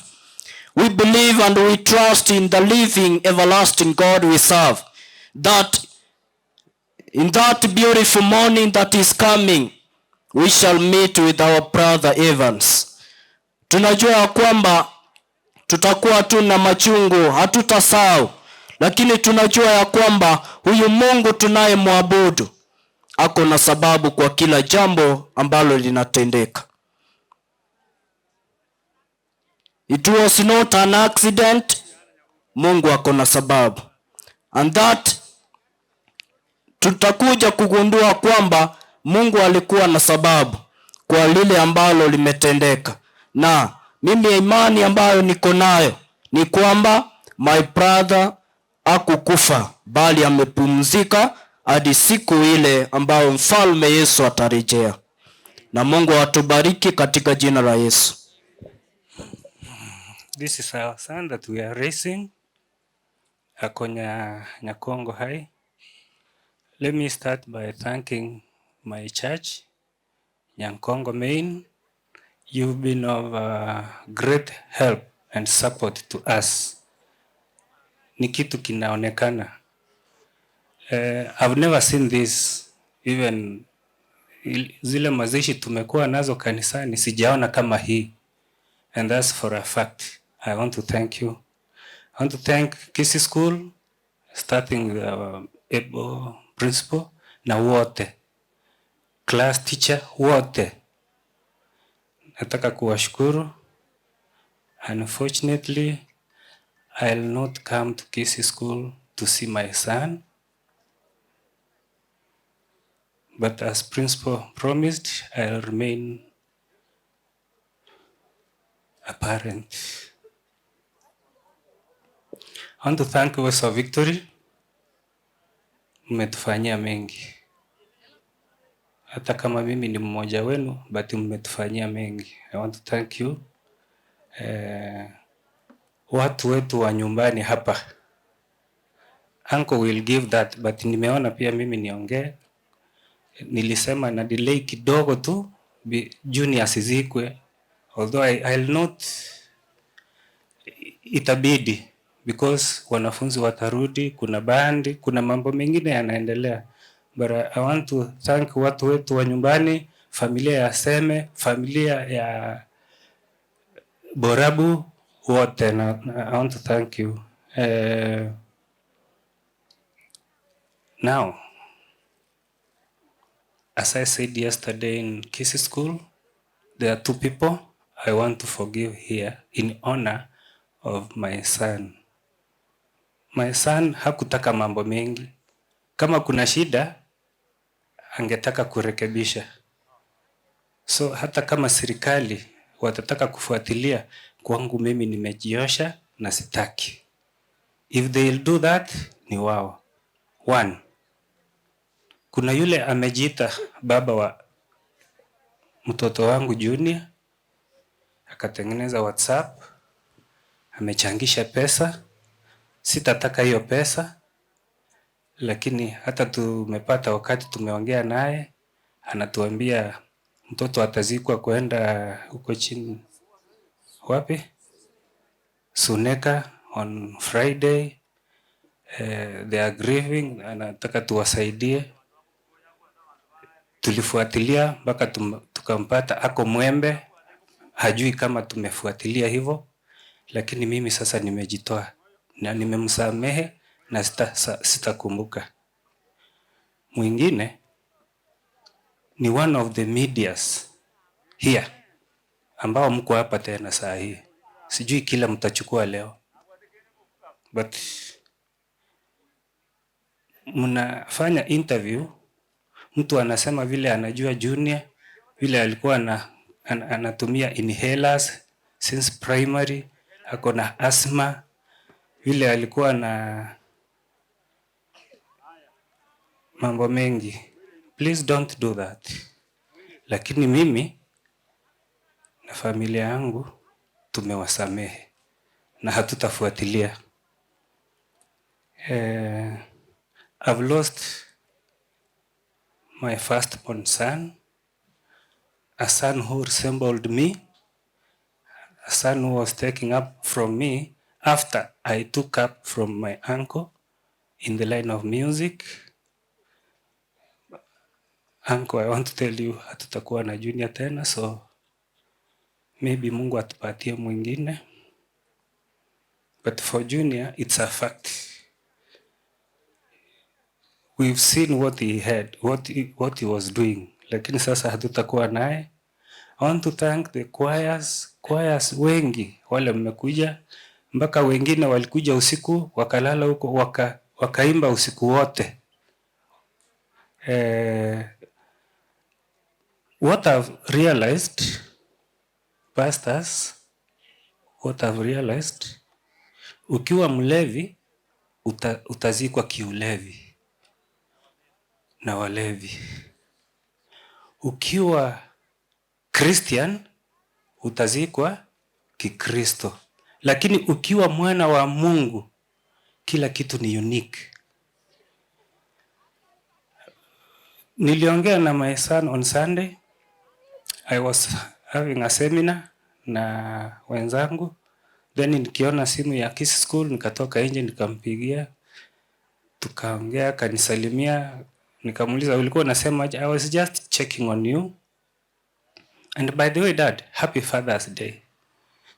Speaker 17: we believe and we trust in the living everlasting God we serve, that in that beautiful morning that is coming, we shall meet with our brother Evans. Tunajua ya kwamba tutakuwa tu na machungu, hatutasahau, lakini tunajua ya kwamba huyu Mungu tunayemwabudu ako na sababu kwa kila jambo ambalo linatendeka. It was not an accident. Mungu ako na sababu. And that tutakuja kugundua kwamba Mungu alikuwa na sababu kwa lile ambalo limetendeka. Na mimi imani ambayo niko nayo ni kwamba my brother hakukufa bali amepumzika hadi siku ile ambayo mfalme Yesu atarejea. Na Mungu atubariki katika jina la Yesu.
Speaker 12: This is our son that we are raising. Ako Nyakongo High. Let me start by thanking my church, Nyankongo Main. You've been of great help and support to us. Ni kitu kinaonekana. I've never seen this, even zile mazishi tumekuwa nazo kanisani sijaona kama hii. And that's for a fact. I want to thank you. I want to thank Kisii School, starting with our able principal, na wote. Class teacher, wote. Nataka kuwashukuru. Unfortunately, I'll not come to Kisii School to see my son. But as principal promised, I'll remain a parent. I want to thank Voice of Victory. Mmetufanyia mengi. Hata kama mimi ni mmoja wenu, but mmetufanyia mengi. I want to thank you. Watu wetu wa nyumbani hapa. Uncle will give that, but nimeona pia mimi niongee. Nilisema na delay kidogo tu, Junior asizikwe. Although I'll not, itabidi. Because wanafunzi watarudi, kuna bandi, kuna mambo mengine yanaendelea. But I want to thank watu wetu wa nyumbani, familia ya Seme, familia ya Borabu, wote. I want to thank you. Now, as I said yesterday in Kisii School, there are two people I want to forgive here in honor of my son. My son hakutaka mambo mengi. Kama kuna shida, angetaka kurekebisha. So hata kama serikali watataka kufuatilia, kwangu mimi nimejiosha na sitaki. If they'll do that, ni wao. One, kuna yule amejiita baba wa mtoto wangu Junior, akatengeneza WhatsApp, amechangisha pesa. Sitataka hiyo pesa, lakini hata tumepata wakati tumeongea naye, anatuambia mtoto atazikwa kwenda huko chini. Wapi? Suneka on Friday. They are grieving, anataka tuwasaidie. Tulifuatilia mpaka tukampata ako Mwembe. Hajui kama tumefuatilia hivyo, lakini mimi sasa nimejitoa na nimemsamehe na sitakumbuka. Mwingine ni one of the medias here ambao mko hapa tena saa hii. Sijui kila mtachukua leo, but mnafanya interview, mtu anasema vile anajua Junior, vile alikuwa anatumia inhalers since primary, ako na asthma, vile alikuwa na mambo mengi. Please don't do that. Lakini mimi na familia yangu tumewasamehe na hatutafuatilia. I've lost my firstborn son, a son who resembled me, a son who was taken up from me after I took up from my uncle in the line of music. Uncle, I want to tell you, hatutakuwa na Junior tena, so maybe Mungu atupatie mwingine. But for Junior, it's a fact. We've seen what he had, what he was doing. Lakini sasa hatutakuwa naye. I want to thank the choirs wengi wale mmekuja, mpaka wengine walikuja usiku wakalala huko wakaimba usiku wote. What I've realized, pastors, what I've realized, ukiwa mlevi utazikwa kiulevi na walevi. Ukiwa Christian utazikwa kikristo. Lakini ukiwa mwana wa Mungu, kila kitu ni unique. Niliongea na my son on Sunday. I was having a seminar na wenzangu. Then nikiona simu ya Kisii School nikatoka nje nikampigia. Tukaongea, kanisalimia, nikamuuliza ulikuwa unasema aje? I was just checking on you. And by the way dad, happy Father's Day.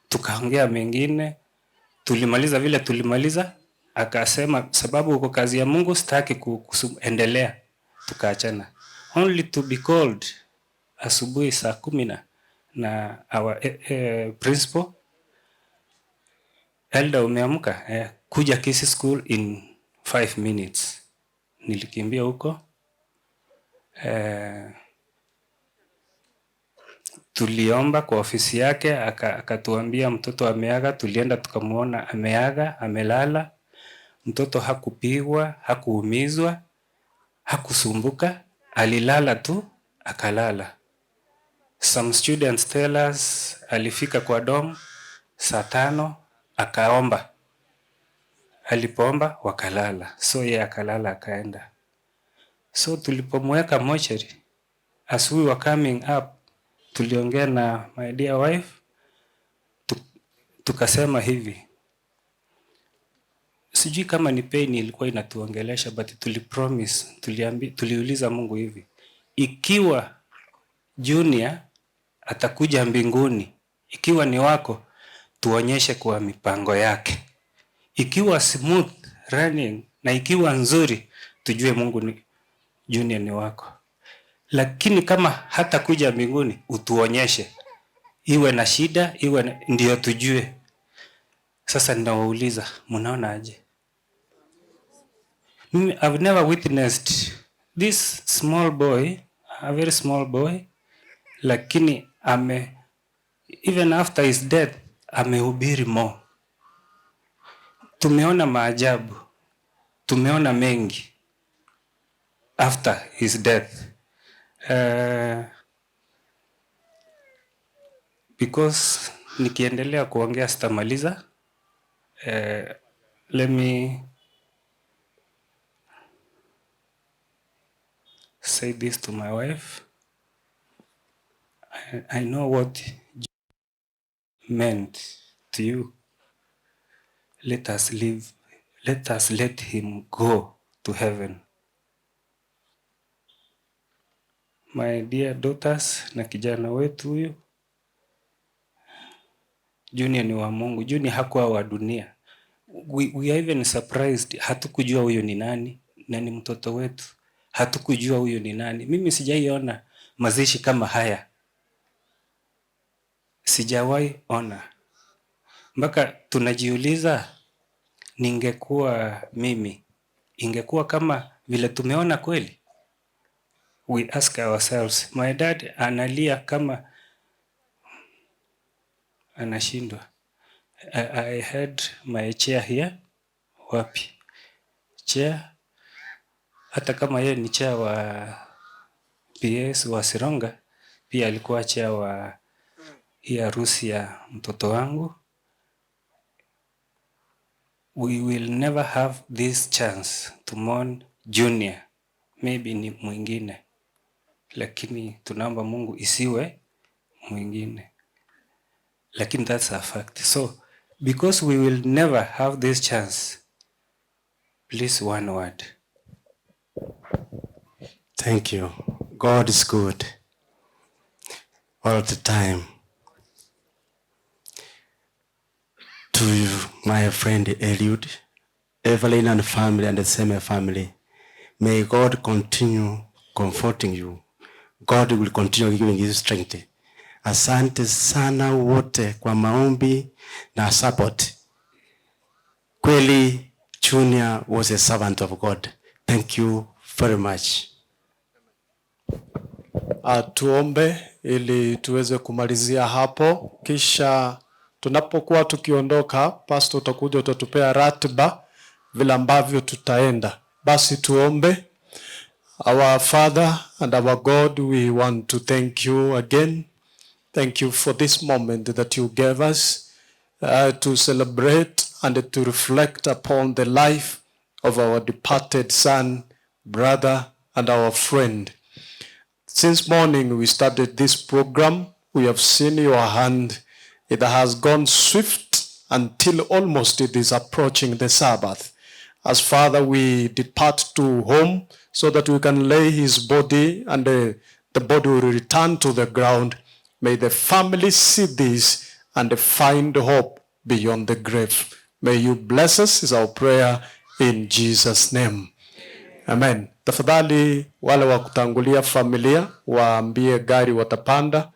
Speaker 12: Tukaongea mengine, tulimaliza vile tulimaliza, akasema sababu uko kazi ya Mungu sitaki kuendelea. Tukaachana. Only to be called asubuhi saa 10 na our principal, Elder umeamka, kuja Kisii School in 5 minutes. Nilikimbia huko. Tuliomba kwa ofisi yake, akatuambia mtoto ameaga. Tulienda tukamuona ameaga, amelala. Mtoto hakupigwa, hakuumizwa, hakusumbuka, alilala tu, akalala. Some students tell us alifika kwa dorm saa 5 akaomba. Alipoomba wakalala. So yeye akalala akaenda. So tulipomweka mortuary, as we were coming up, tuliongea na my dear wife, tukasema hivi. Sijui kama ni pain ilikuwa inatuongelesha, but tulipromise, tuliuliza Mungu hivi. Ikiwa Junior atakuja mbinguni, ikiwa ni wako, tuonyeshe kwa mipango yake. Ikiwa smooth running na ikiwa nzuri, tujue Mungu ni Junior ni wako. Lakini kama hata kuja mbinguni, utuonyeshe. Iwe na shida, ndio tujue. Sasa ninawauliza, mnaona aje? I've never witnessed this small boy, a very small boy, lakini even after his death, amehubiri more. Tumeona maajabu, tumeona mengi after his death. Because nikiendelea kuongea sitamaliza. Let me say this to my wife. I know what meant to you. Let us live. Let us let him go to heaven. My dear daughters na kijana wetu huyu, Junior ni wa Mungu. Junior hakuwa wa dunia. We are even surprised. Hatukujua huyu ni nani, na ni mtoto wetu. Hatukujua huyu ni nani. Mimi sijaiona mazishi kama haya. Sijawahi ona. Mpaka tunajiuliza, ningekuwa mimi, ingekuwa kama vile tumeona kweli? We ask ourselves. My dad analia kama anashindwa. I had my chair here. Wapi? Chair. Hata kama yeye ni chair wa PS wa Sironga, pia alikuwa chair wa hii harusi ya mtoto wangu. We will never have this chance to mourn Junior. Maybe ni mwingine. Lakini tunaomba Mungu isiwe mwingine. Lakini that's a fact. So, because we will never have this chance, please one word.
Speaker 18: Thank you. God is good all the time. To you, my friend Eliud, Evelyn and family and the same family, may God continue comforting you. God will continue giving you strength. Asante sana wote kwa maombi na support. Kweli Junior was a servant of God. Thank you very much.
Speaker 19: Tuombe ili tuweze kumalizia hapo, kisha tunapokuwa tukiondoka, pastor utakuja utatupea ratiba vile ambavyo tutaenda. Basi tuombe. Our Father and our God, we want to thank you again. Thank you for this moment that you gave us to celebrate and to reflect upon the life of our departed son, brother, and our friend. Since morning we started this program, we have seen your hand. It has gone swift until almost it is approaching the Sabbath. As Father, we depart to home so that we can lay his body and the body will return to the ground. May the family see this and find hope beyond the grave. May you bless us is our prayer in Jesus' name. Amen. Tafadhali wale wa kutangulia familia waambie gari watapanda.